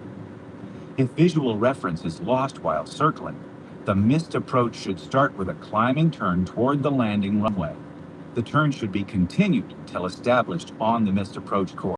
If visual reference is lost while circling, the missed approach should start with a climbing turn toward the landing runway. The turn should be continued until established on the missed approach course.